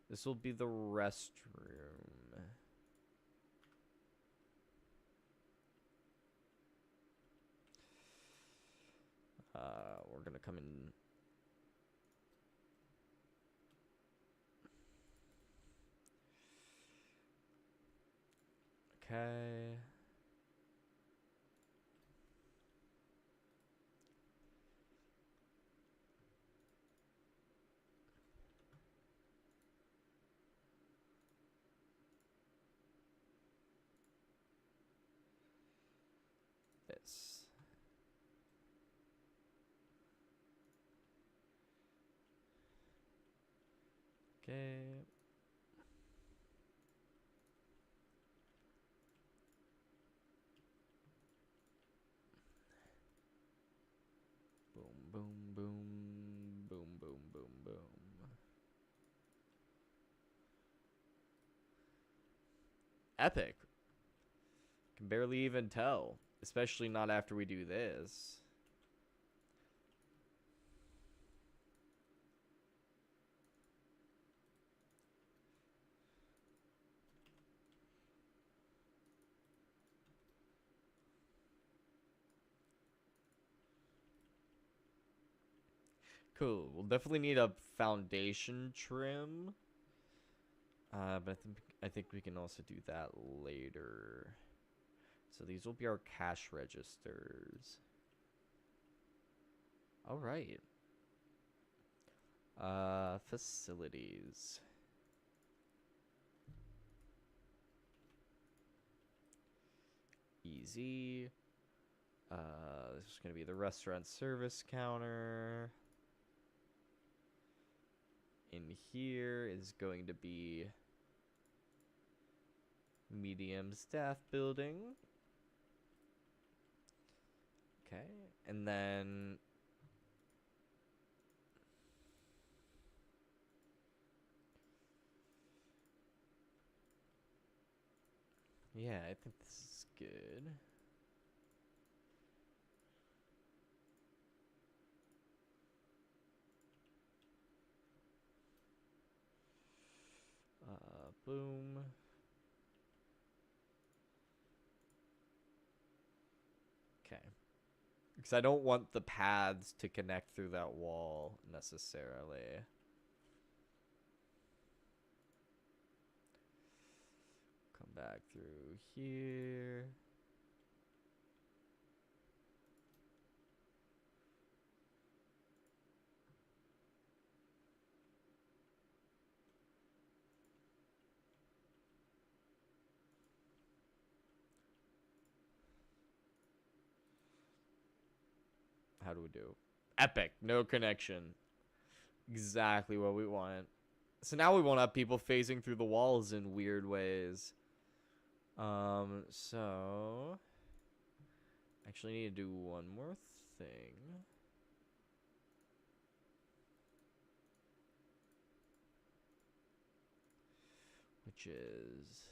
This will be the restroom. We're gonna come in. Okay. This. Okay. Boom, boom, boom, boom, boom, boom, boom. Epic. Can barely even tell, especially not after we do this. Cool. We'll definitely need a foundation trim. But I think we can also do that later. So these will be our cash registers. All right. Facilities. Easy. This is gonna be the restaurant service counter. In here is going to be medium staff building. Okay, and then yeah, I think this is good. Boom. Because I don't want the paths to connect through that wall necessarily. Come back through here. How do we do? Epic. No connection. Exactly what we want. So now we won't have people phasing through the walls in weird ways. So actually need to do one more thing. Which is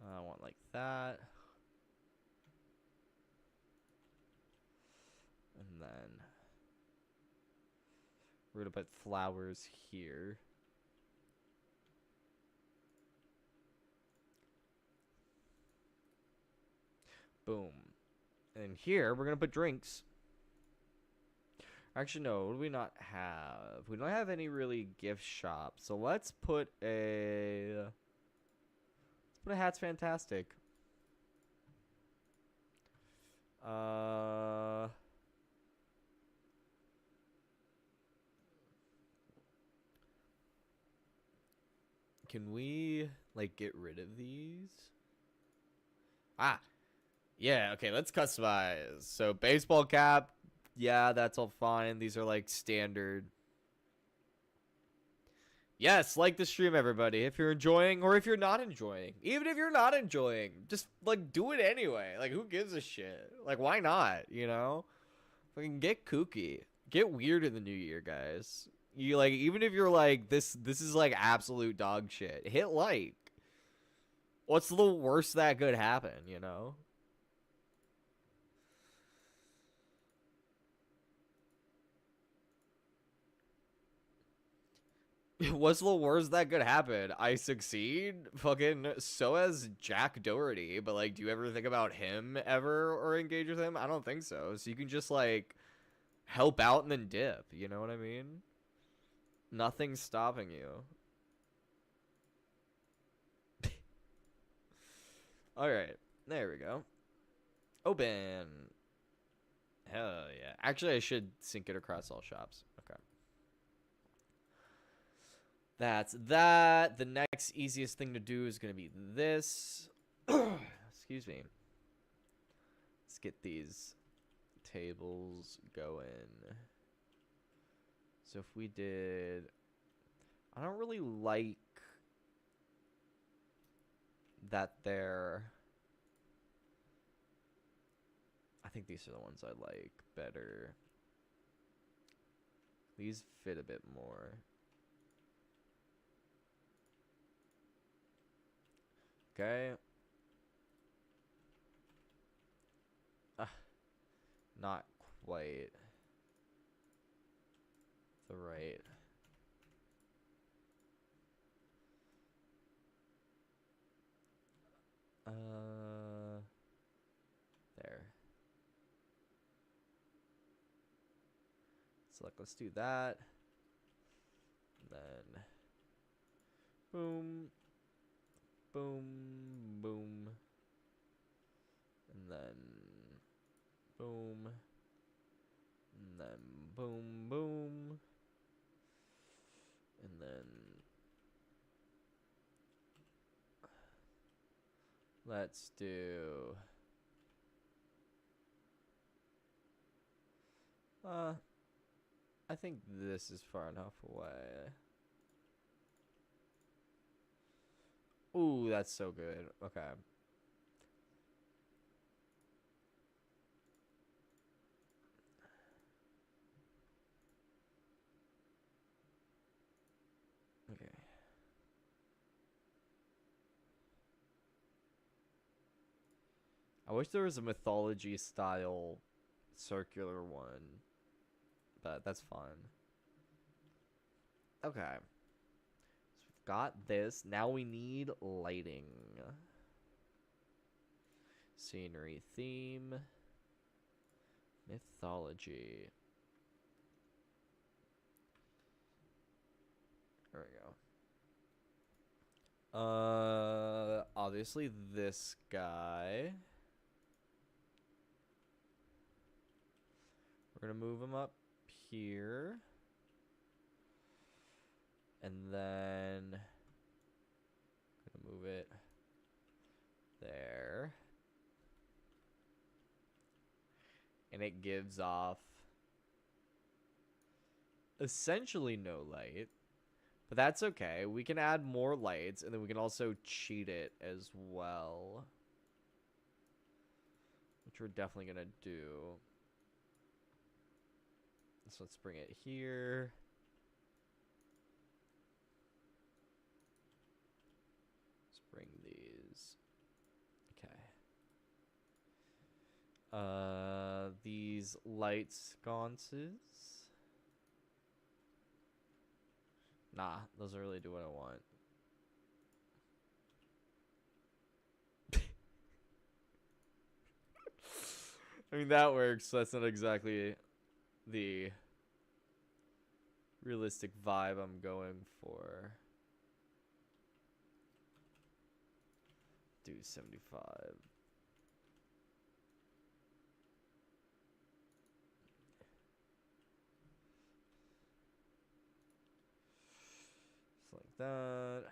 I want like that. And then we're gonna put flowers here. Boom. And here we're gonna put drinks. Actually, no, what do we not have? We don't have any really gift shops. So let's put a Hat's Fantastic. Can we like get rid of these? Ah, yeah, okay, let's customize. So baseball cap, yeah, that's all fine. These are like standard. Yes, like the stream, everybody. If you're enjoying or if you're not enjoying. Even if you're not enjoying, just like do it anyway. Like who gives a shit? Like why not, you know? Fucking get kooky. Get weird in the new year, guys. You like even if you're like this is like absolute dog shit. Hit like. What's the worst that could happen, you know? What's the worst that could happen? I succeed? Fucking so has Jack Doherty, but like do you ever think about him ever or engage with him? I don't think so. So you can just like help out and then dip, you know what I mean? Nothing's stopping you. Alright, there we go. Open. Hell yeah. Actually, I should sync it across all shops. Okay. That's that. The next easiest thing to do is going to be this. Excuse me. Let's get these tables going. So if we did... I don't really like that they're... I think these are the ones I like better. These fit a bit more. Okay. Not quite the right. There. So like, let's do that. And then, boom, boom, boom, and then, boom, and then, boom, boom, and then, let's do, I think this is far enough away. Ooh, that's so good. Okay. Okay. I wish there was a mythology style circular one, but that's fine. Okay. So we've got this. Now we need lighting. Scenery theme. Mythology. There we go. Obviously this guy. We're gonna move him up here. And then gonna move it there. And it gives off essentially no light. But that's okay. We can add more lights, and then we can also cheat it as well. Which we're definitely going to do. So let's bring it here. Let's bring these. Okay. These light sconces. Nah, doesn't really do what I want. I mean, that works. That's not exactly the realistic vibe I'm going for. Do 75. Just like that.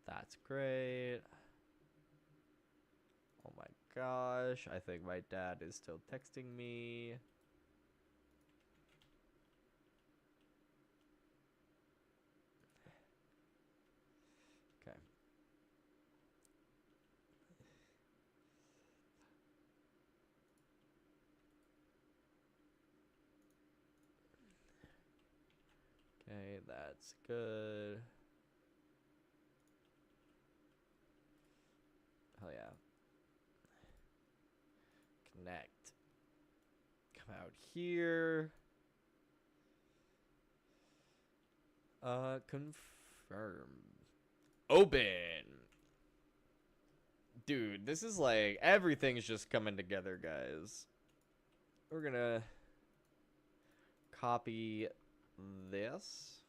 That's great. Oh my gosh. I think my dad is still texting me. Okay. Okay, that's good. Hell yeah. Connect. Come out here. Confirm. Open. Dude, this is like everything's just coming together, guys. We're gonna copy this.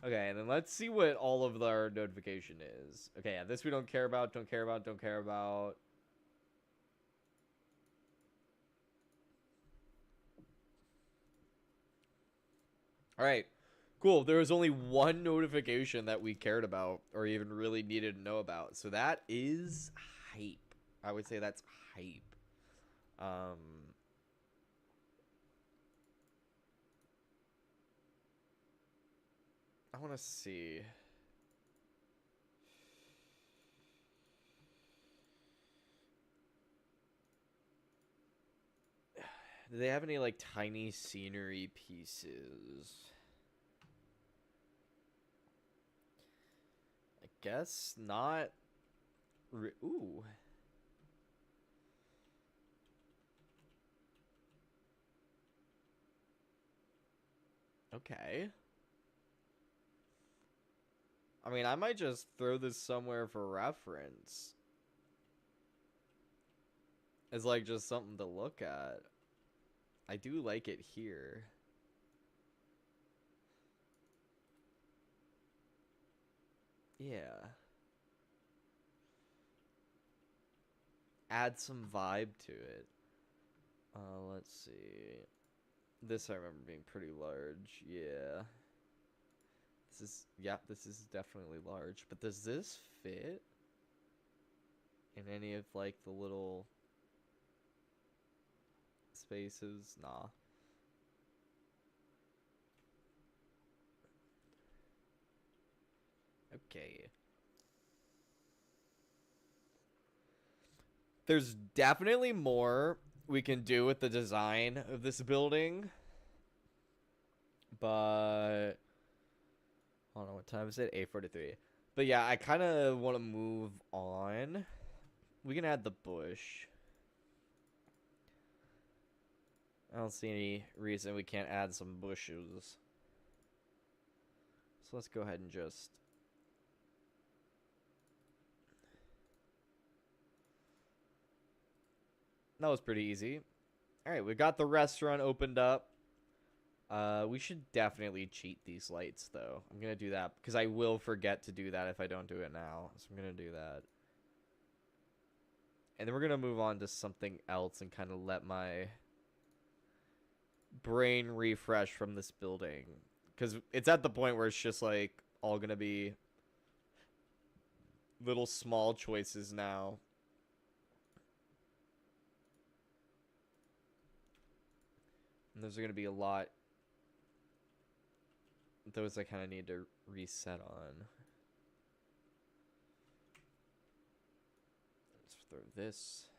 Okay, and then let's see what all of our notification is. Okay, yeah, this we don't care about, don't care about, don't care about. All right, cool. There was only one notification that we cared about or even really needed to know about. So that is hype. I would say that's hype. I want to see. Do they have any like tiny scenery pieces? I guess not. Ooh. Okay. I mean, I might just throw this somewhere for reference. It's like just something to look at. I do like it here. Yeah. Add some vibe to it. Let's see. This I remember being pretty large. Yeah. This is definitely large. But does this fit in any of like the little spaces? Nah. Okay. There's definitely more we can do with the design of this building. But I don't know what time is it? 8:43. But yeah, I kind of want to move on. We can add the bush. I don't see any reason we can't add some bushes. So let's go ahead and just... That was pretty easy. Alright, we got the restaurant opened up. We should definitely cheat these lights, though. I'm gonna do that, because I will forget to do that if I don't do it now. So I'm gonna do that. And then we're gonna move on to something else and kind of let my brain refresh from this building. Because it's at the point where it's just, like, all gonna be little small choices now. And those are gonna be a lot. Those I kind of need to reset on. Let's throw this.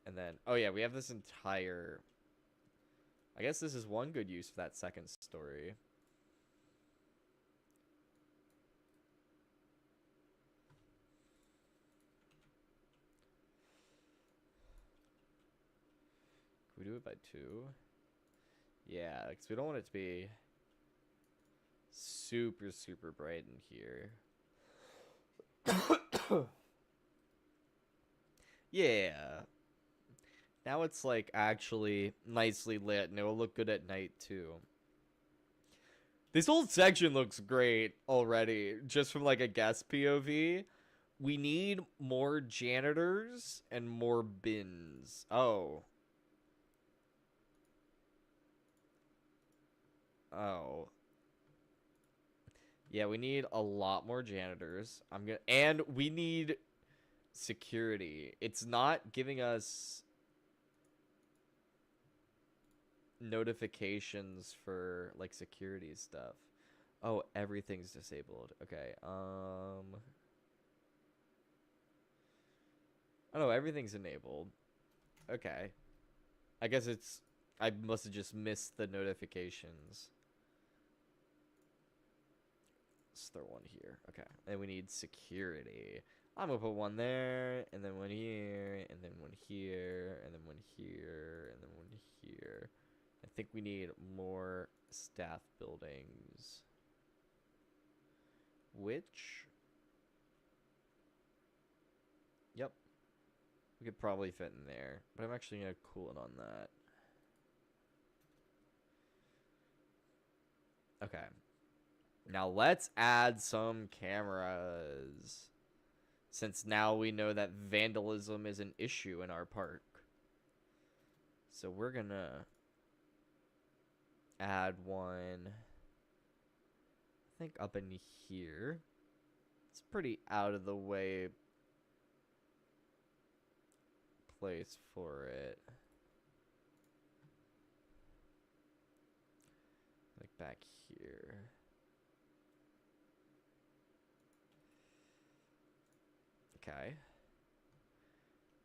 And then, oh yeah, we have this entire... I guess this is one good use for that second story. Can we do it by 2? Yeah, because we don't want it to be super, super bright in here. Yeah. Now it's like actually nicely lit and it will look good at night too. This whole section looks great already, just from like a guest POV. We need more janitors and more bins. Oh. Oh. Yeah, we need a lot more janitors. And we need security. It's not giving us notifications for like security stuff. Oh, everything's disabled. Okay. Oh no, everything's enabled. Okay. I guess it's... I must have just missed the notifications. Let's throw one here. Okay. And we need security. I'm gonna put one there, and then one here, and then one here, and then one here, and then one here. I think we need more staff buildings. Which... Yep. We could probably fit in there, but I'm actually gonna cool it on that. Okay. Now let's add some cameras. Since now we know that vandalism is an issue in our park. So we're gonna add one, I think up in here. It's pretty out of the way place for it. Like back here. Okay.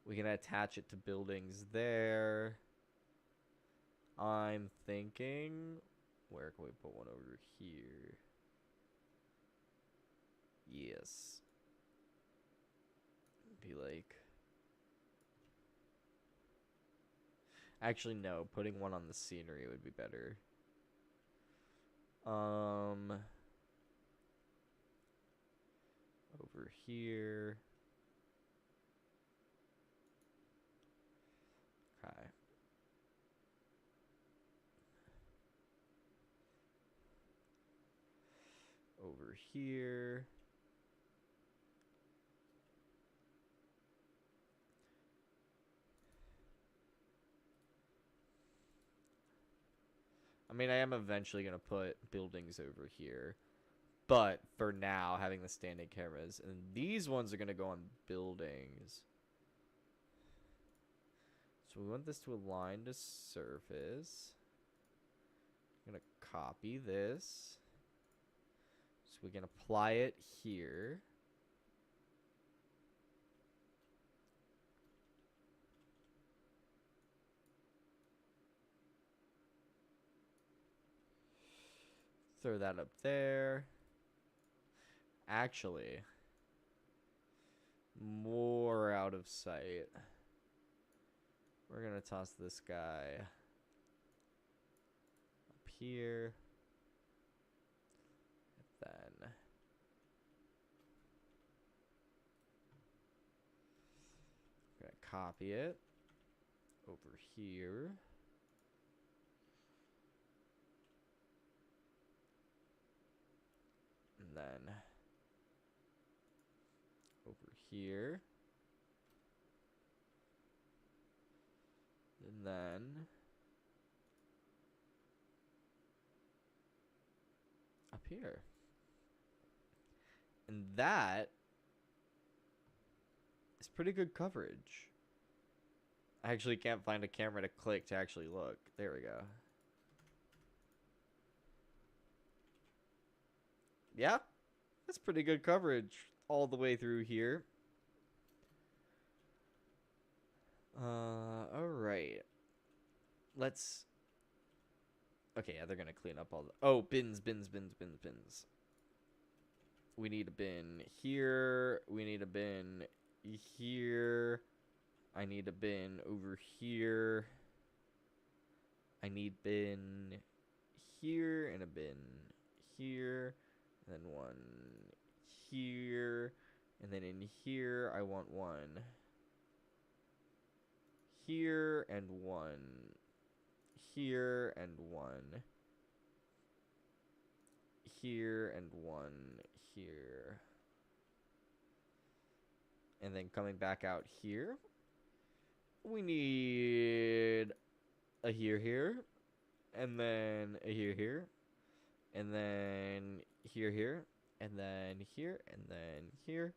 We can attach it to buildings there. I'm thinking, where can we put one over here? Yes. Be like... Actually, no. Putting one on the scenery would be better. Over here. Okay. Over here. I mean, I am eventually going to put buildings over here. But for now, having the standing cameras. And these ones are going to go on buildings. So we want this to align to surface. I'm going to copy this. So we can apply it here. Throw that up there. Actually, more out of sight. We're gonna toss this guy up here. Then we're gonna copy it over here. And then over here. And then up here. And that is pretty good coverage. I actually can't find a camera to click to actually look. There we go. Yeah, that's pretty good coverage all the way through here. All right. Let's. Okay, yeah, they're gonna clean up all the. Oh, bins. We need a bin here. We need a bin here. I need a bin over here. I need bin here and a bin here. And then one here. And then in here, I want one here and one here and one here and one here. And then coming back out here, we need a here, and then a here, and then here, and then here, and then here,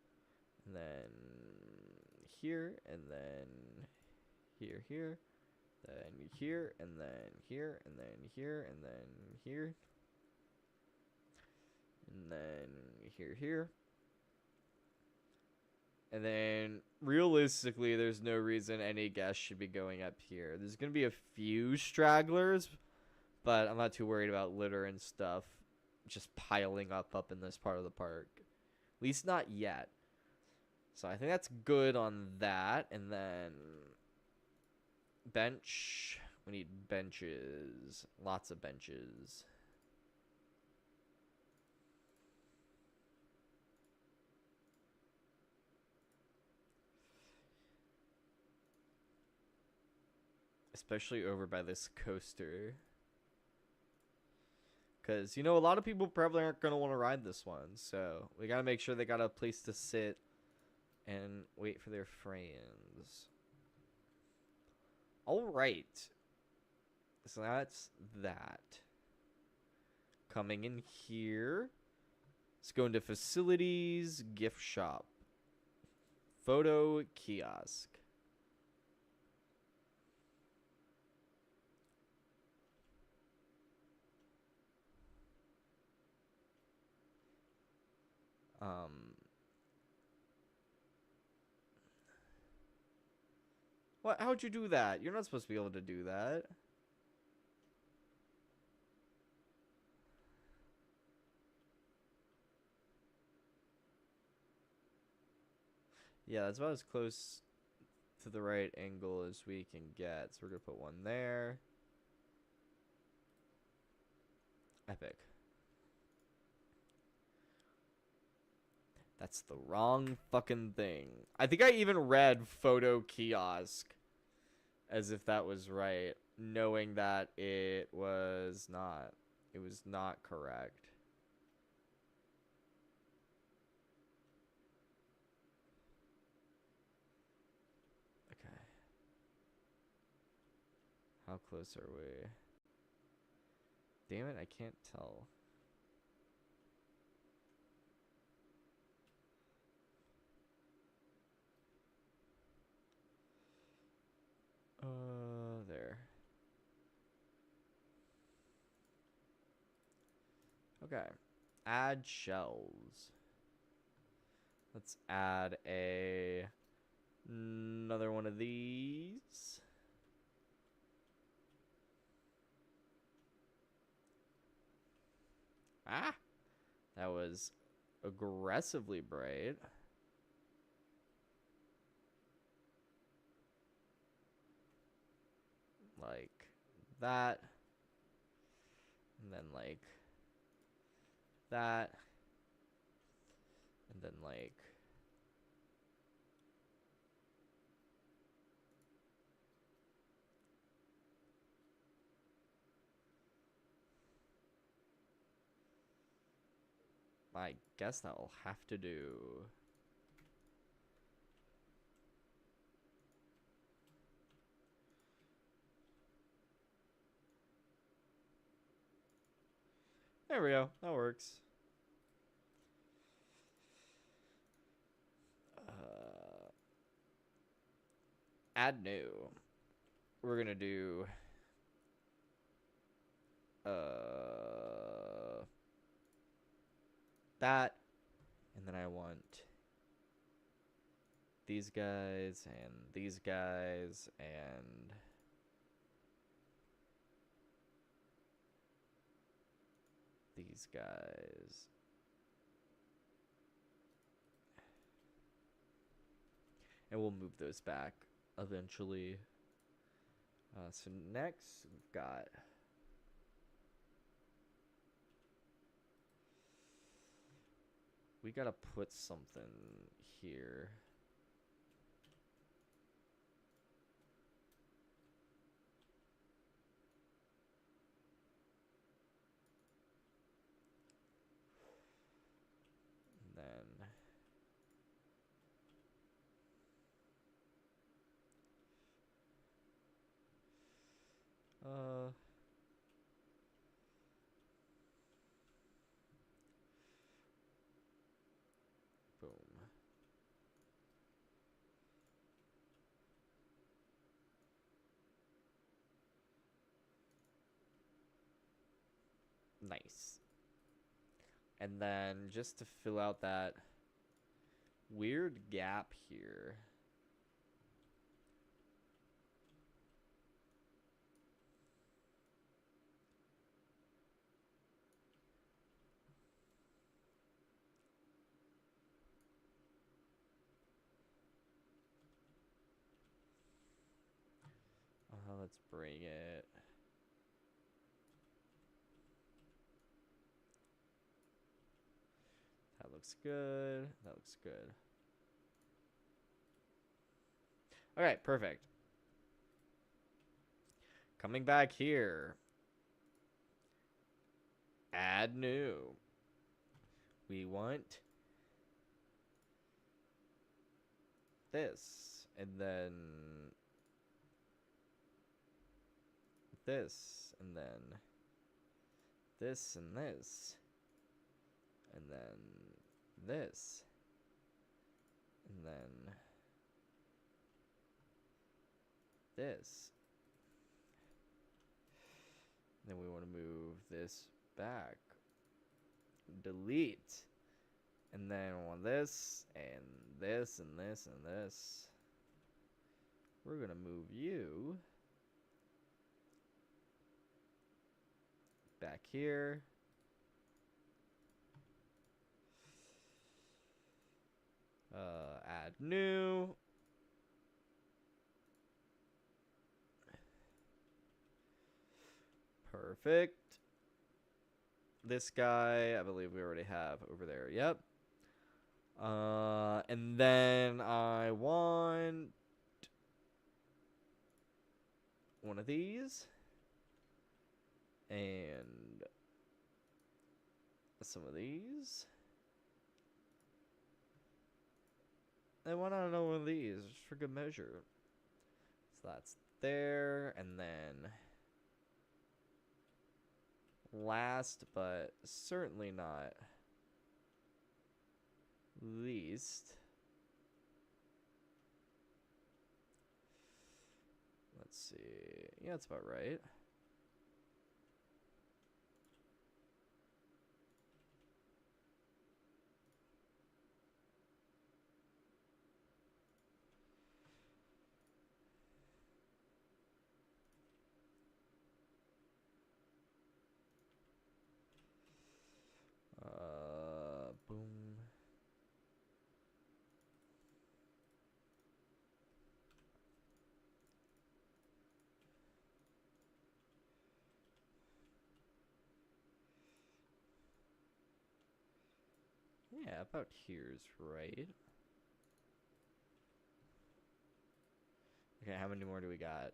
and then here, and then here, then here, and then here, and then here, and then here, and then here. And then, realistically, there's no reason any guests should be going up here. There's going to be a few stragglers, but I'm not too worried about litter and stuff just piling up in this part of the park. At least not yet. So I think that's good on that. And then, bench. We need benches. Lots of benches. Especially over by this coaster. Because, you know, a lot of people probably aren't going to want to ride this one. So, we got to make sure they got a place to sit and wait for their friends. Alright. So, that's that. Coming in here. Let's go into facilities, gift shop. Photo kiosk. What? How'd you do that? You're not supposed to be able to do that. Yeah, that's about as close to the right angle as we can get. So we're gonna put one there. Epic. That's the wrong fucking thing. I think I even read photo kiosk as if that was right, knowing that it was not. It was not correct. Okay. How close are we? Damn it, I can't tell. There. Okay. Add shells. Let's add another one of these. was aggressively bright. Like that. And then like that. And then like I guess that'll have to do. There we go. That works. Add new. We're gonna do that, and then I want these guys and these guys and these guys. And we'll move those back eventually. So next we've got we gotta put something here. And then boom. Nice. And then just to fill out that weird gap here. Let's bring it. That looks good. That looks good. All right, perfect. Coming back here. Add new. We want this, and then this, and then this, and this, and then this, and then this. Then we want to move this back. Delete. And then we want this, and this, and this, and this. We're going to move you back here. Add new. Perfect. This guy, I believe we already have over there. Yep. And then I want one of these. And some of these. I want another one of these, just for good measure. So that's there, and then last but certainly not least, let's see. Yeah, that's about right. Yeah, about here's right. Okay, how many more do we got?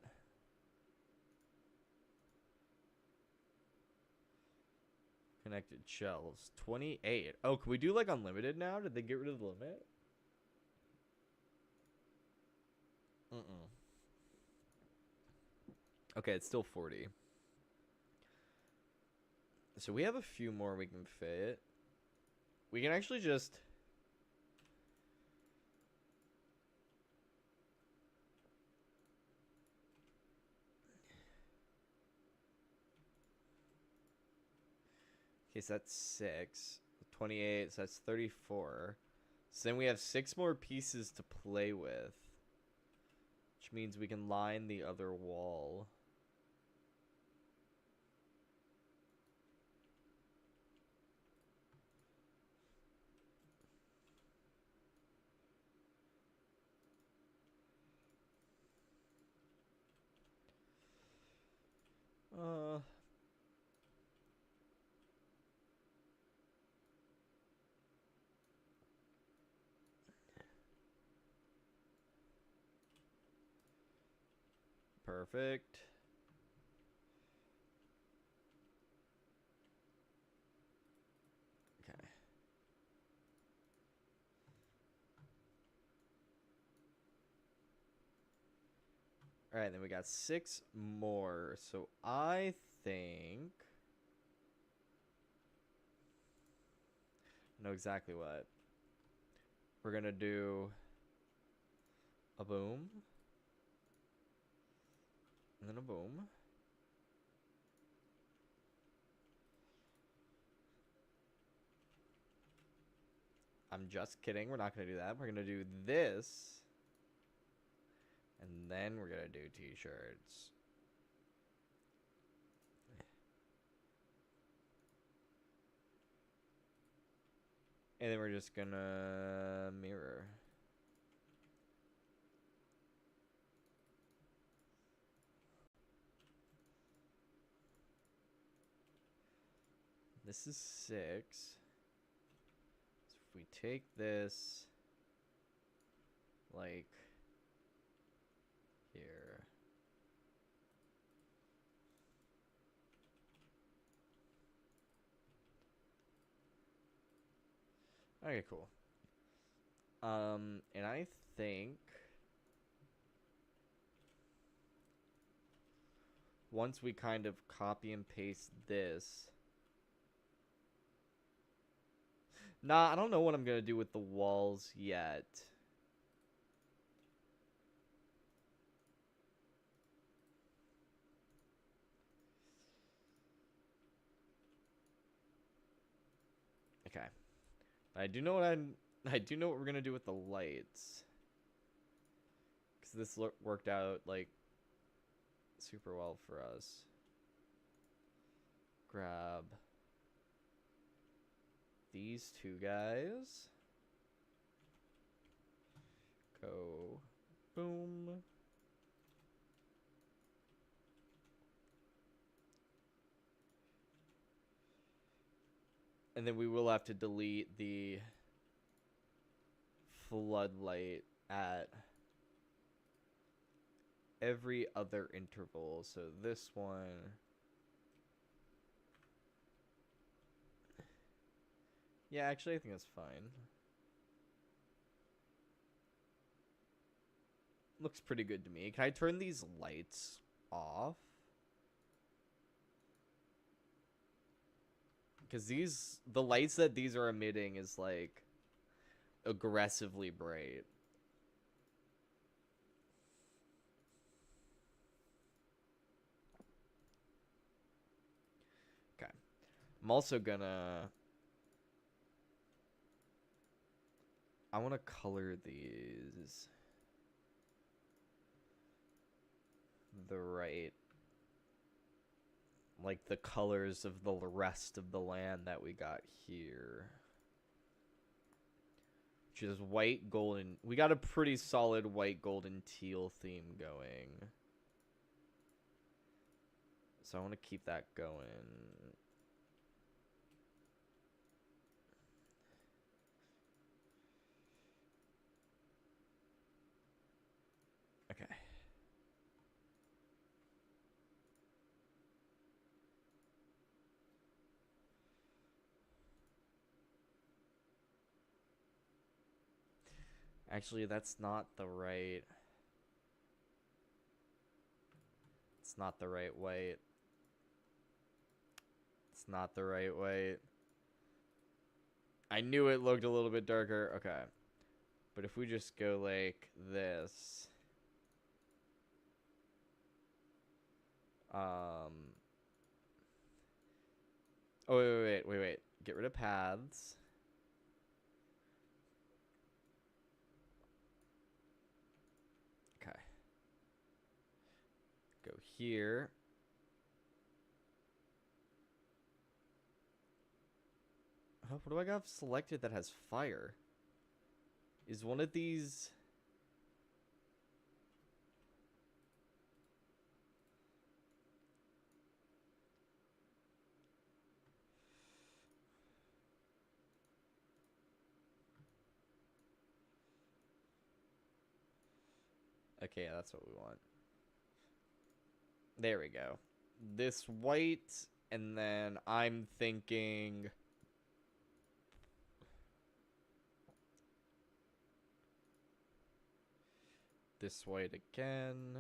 Connected shells. 28. Oh, can we do like unlimited now? Did they get rid of the limit? Mm-mm. Okay, it's still 40. So we have a few more we can fit. We can actually just... Okay, so that's 6. 28, so that's 34. So then we have 6 more pieces to play with. Which means we can line the other wall. Uh... Perfect. Okay. Alright, then we got 6 more. So I think... I know exactly what. We're gonna do a boom. And then a boom. I'm just kidding. We're not gonna do that. We're gonna do this. And then we're gonna do t-shirts. And then we're just gonna mirror. This is 6. So if we take this, like, here. Okay, cool. And I think once we kind of copy and paste this. Nah, I don't know what I'm gonna do with the walls yet. Okay. I do know what we're gonna do with the lights. Because this worked out, like, super well for us. Grab these 2 guys. Go boom. And then we will have to delete the floodlight at every other interval. So this one. Yeah, actually, I think that's fine. Looks pretty good to me. Can I turn these lights off? Because the lights that these are emitting is, like, aggressively bright. Okay. I'm also gonna... I want to color these the right, like the colors of the rest of the land that we got here, which is white, golden. We got a pretty solid white, golden, teal theme going, so I want to keep that going. Actually, that's not the right... It's not the right weight. It's not the right weight. I knew it looked a little bit darker. Okay. But if we just go like this... Oh, wait. Get rid of paths. Okay. Go here. Oh, what do I got selected that has fire? Is one of these... Okay, yeah, that's what we want. There we go. This white, and then I'm thinking... This white again.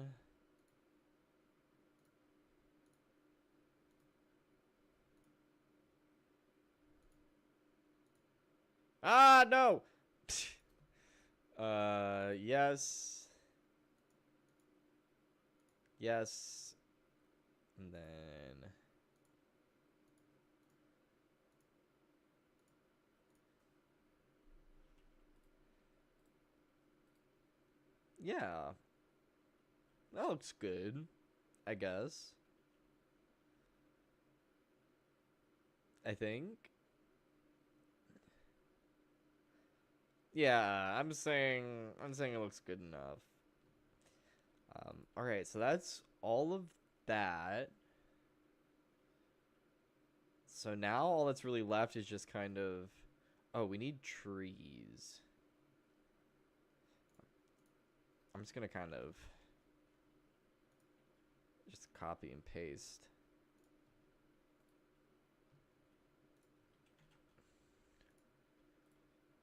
Ah, no! Yes. Yes. And then... Yeah. That looks good, I guess. I think. Yeah, I'm saying it looks good enough. All right, so that's all of that. So now all that's really left is just kind of... Oh, we need trees. I'm just gonna kind of just copy and paste.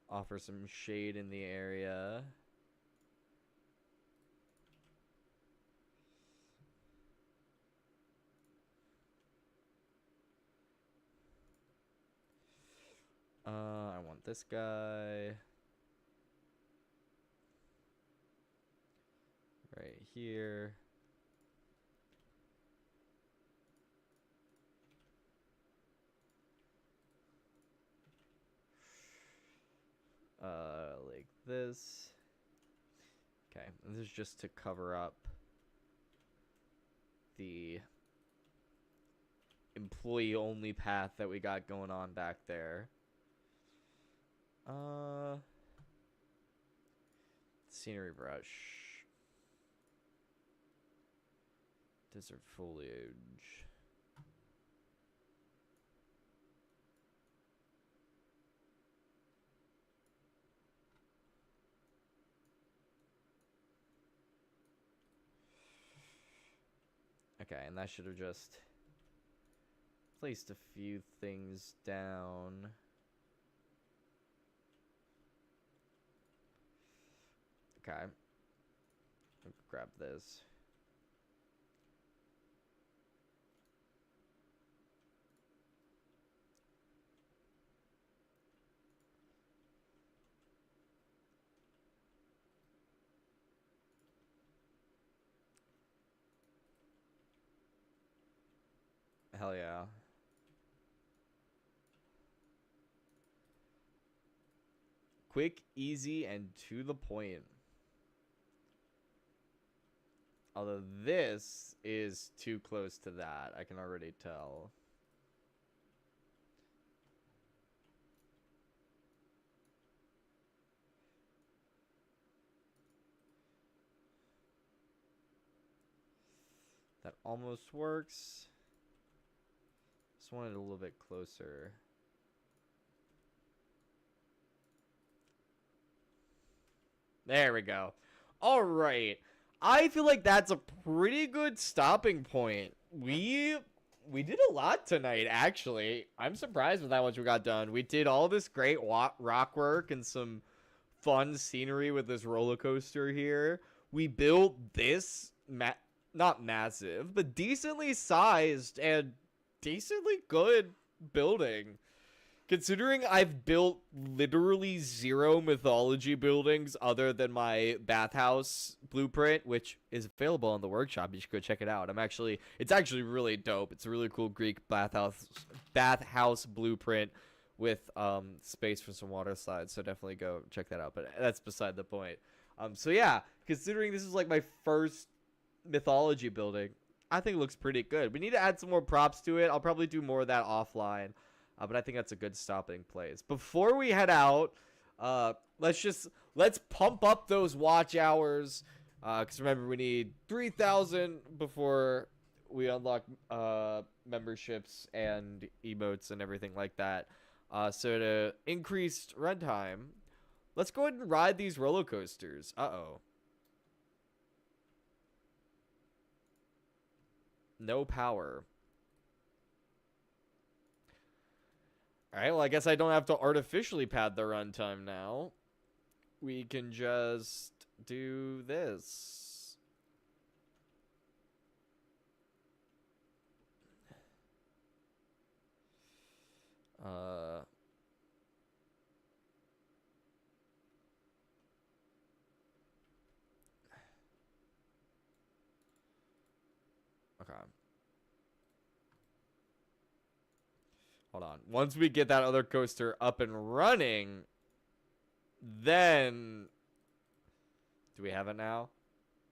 Offer some shade in the area. I want this guy right here. Like this. Okay, and this is just to cover up the employee-only path that we got going on back there. Scenery brush. Desert foliage. Okay, and that should have just placed a few things down. Okay. Grab this. Hell yeah. Quick, easy, and to the point. Although this is too close to that, I can already tell. That almost works. Just want it a little bit closer. There we go. All right. I feel like that's a pretty good stopping point. We did a lot tonight, actually. I'm surprised with how much we got done. We did all this great rock work and some fun scenery with this roller coaster here. We built this not massive, but decently sized and decently good building. Considering I've built literally 0 mythology buildings other than my bathhouse blueprint, which is available in the workshop. You should go check it out. It's actually really dope. It's a really cool Greek bathhouse blueprint with space for some water slides. So definitely go check that out. But that's beside the point. So yeah, considering this is like my first mythology building, I think it looks pretty good. We need to add some more props to it. I'll probably do more of that offline. But I think that's a good stopping place. Before we head out, let's pump up those watch hours. Because remember, we need 3,000 before we unlock memberships and emotes and everything like that. So to increase runtime, let's go ahead and ride these roller coasters. Uh-oh. No power. Alright, well, I guess I don't have to artificially pad the runtime now. We can just do this. Okay. Hold on. Once we get that other coaster up and running, then... Do we have it now?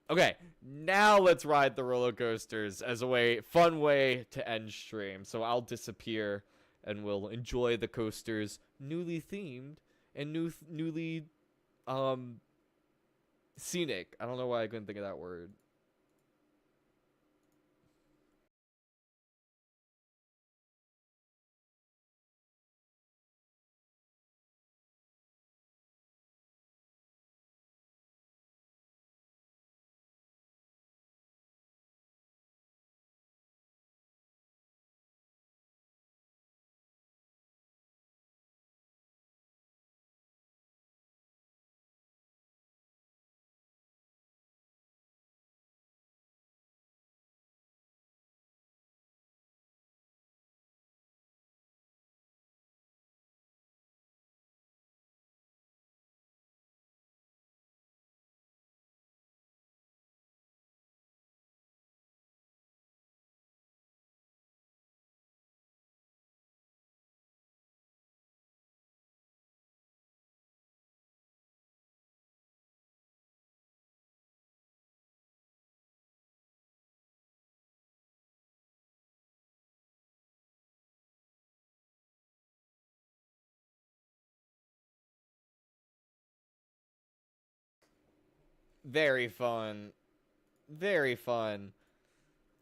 Okay, now let's ride the roller coasters as a fun way to end stream. So I'll disappear and we'll enjoy the coasters newly themed and newly scenic. I don't know why I couldn't think of that word. Very fun. Very fun.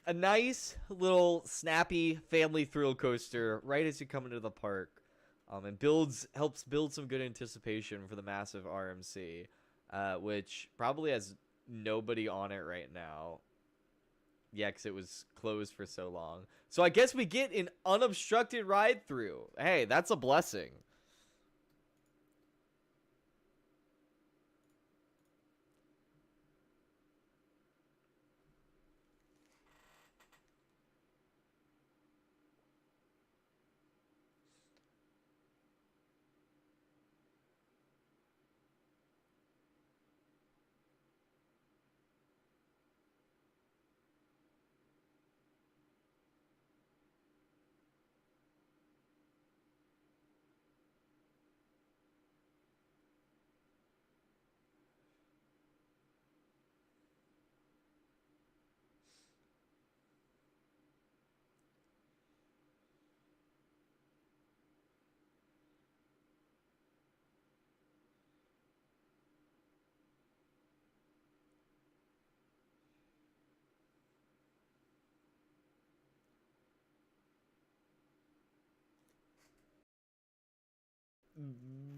A nice little snappy family thrill coaster right as you come into the park. And helps build some good anticipation for the massive RMC, which probably has nobody on it right now. Yeah, because it was closed for so long. So I guess we get an unobstructed ride through. Hey, that's a blessing.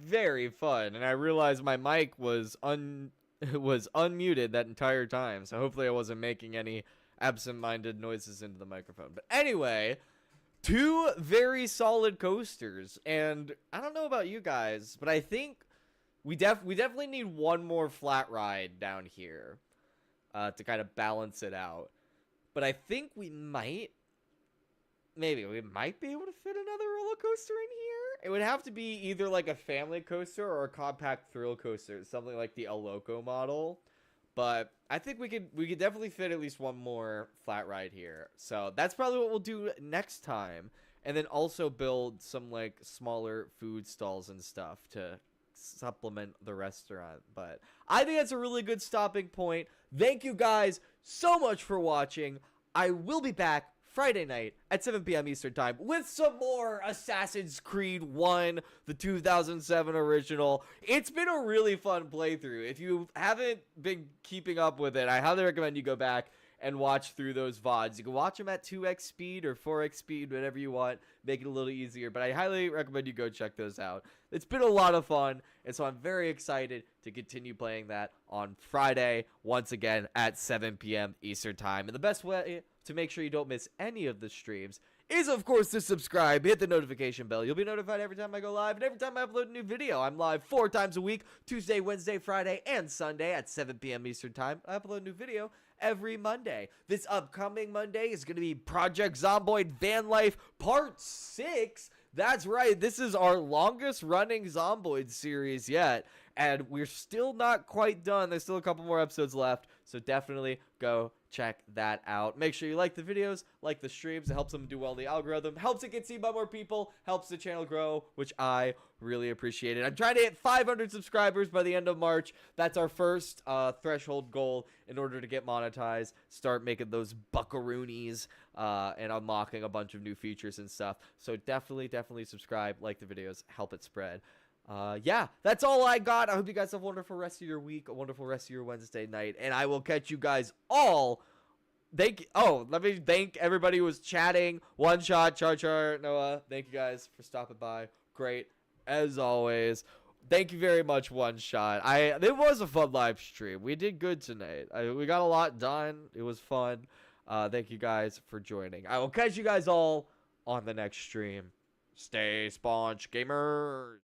Very fun, and I realized my mic was was unmuted that entire time, so hopefully I wasn't making any absent-minded noises into the microphone. But anyway, 2 very solid coasters, and I don't know about you guys, but I think we definitely need one more flat ride down here to kind of balance it out. But I think maybe we might be able to fit another roller coaster in here. It would have to be either like a family coaster or a compact thrill coaster, something like the El Loco model. But I think we could definitely fit at least one more flat ride here. So that's probably what we'll do next time. And then also build some like smaller food stalls and stuff to supplement the restaurant. But I think that's a really good stopping point. Thank you guys so much for watching. I will be back Friday night at 7 p.m. Eastern Time with some more Assassin's Creed 1, the 2007 original. It's been a really fun playthrough. If you haven't been keeping up with it, I highly recommend you go back and watch through those VODs. You can watch them at 2x speed or 4x speed, whatever you want. Make it a little easier, but I highly recommend you go check those out. It's been a lot of fun, and so I'm very excited to continue playing that on Friday, once again, at 7 p.m. Eastern Time. And the best way to make sure you don't miss any of the streams is, of course, to subscribe, hit the notification bell. You'll be notified every time I go live and every time I upload a new video. I'm live 4 times a week, Tuesday, Wednesday, Friday, and Sunday at 7 p.m. Eastern Time. I upload a new video every Monday. This upcoming Monday is going to be Project Zomboid Van Life Part 6. That's right, this is our longest running Zomboid series yet, and we're still not quite done. There's still a couple more episodes left, so definitely go check that out. Make sure you like the videos, like the streams. It helps them do well in the algorithm, helps it get seen by more people, helps the channel grow, which I really appreciate it. I'm trying to hit 500 subscribers by the end of March. That's our first threshold goal in order to get monetized, start making those buckaroonies, and unlocking a bunch of new features and stuff. So definitely subscribe, like the videos, help it spread. Yeah, that's all I got. I hope you guys have a wonderful rest of your week, a wonderful rest of your Wednesday night, and I will catch you guys all. Let me thank everybody who was chatting. One Shot, Char, Noah. Thank you guys for stopping by. Great, as always. Thank you very much, One Shot. It was a fun live stream. We did good tonight. We got a lot done. It was fun. Thank you guys for joining. I will catch you guys all on the next stream. Stay sponge gamers.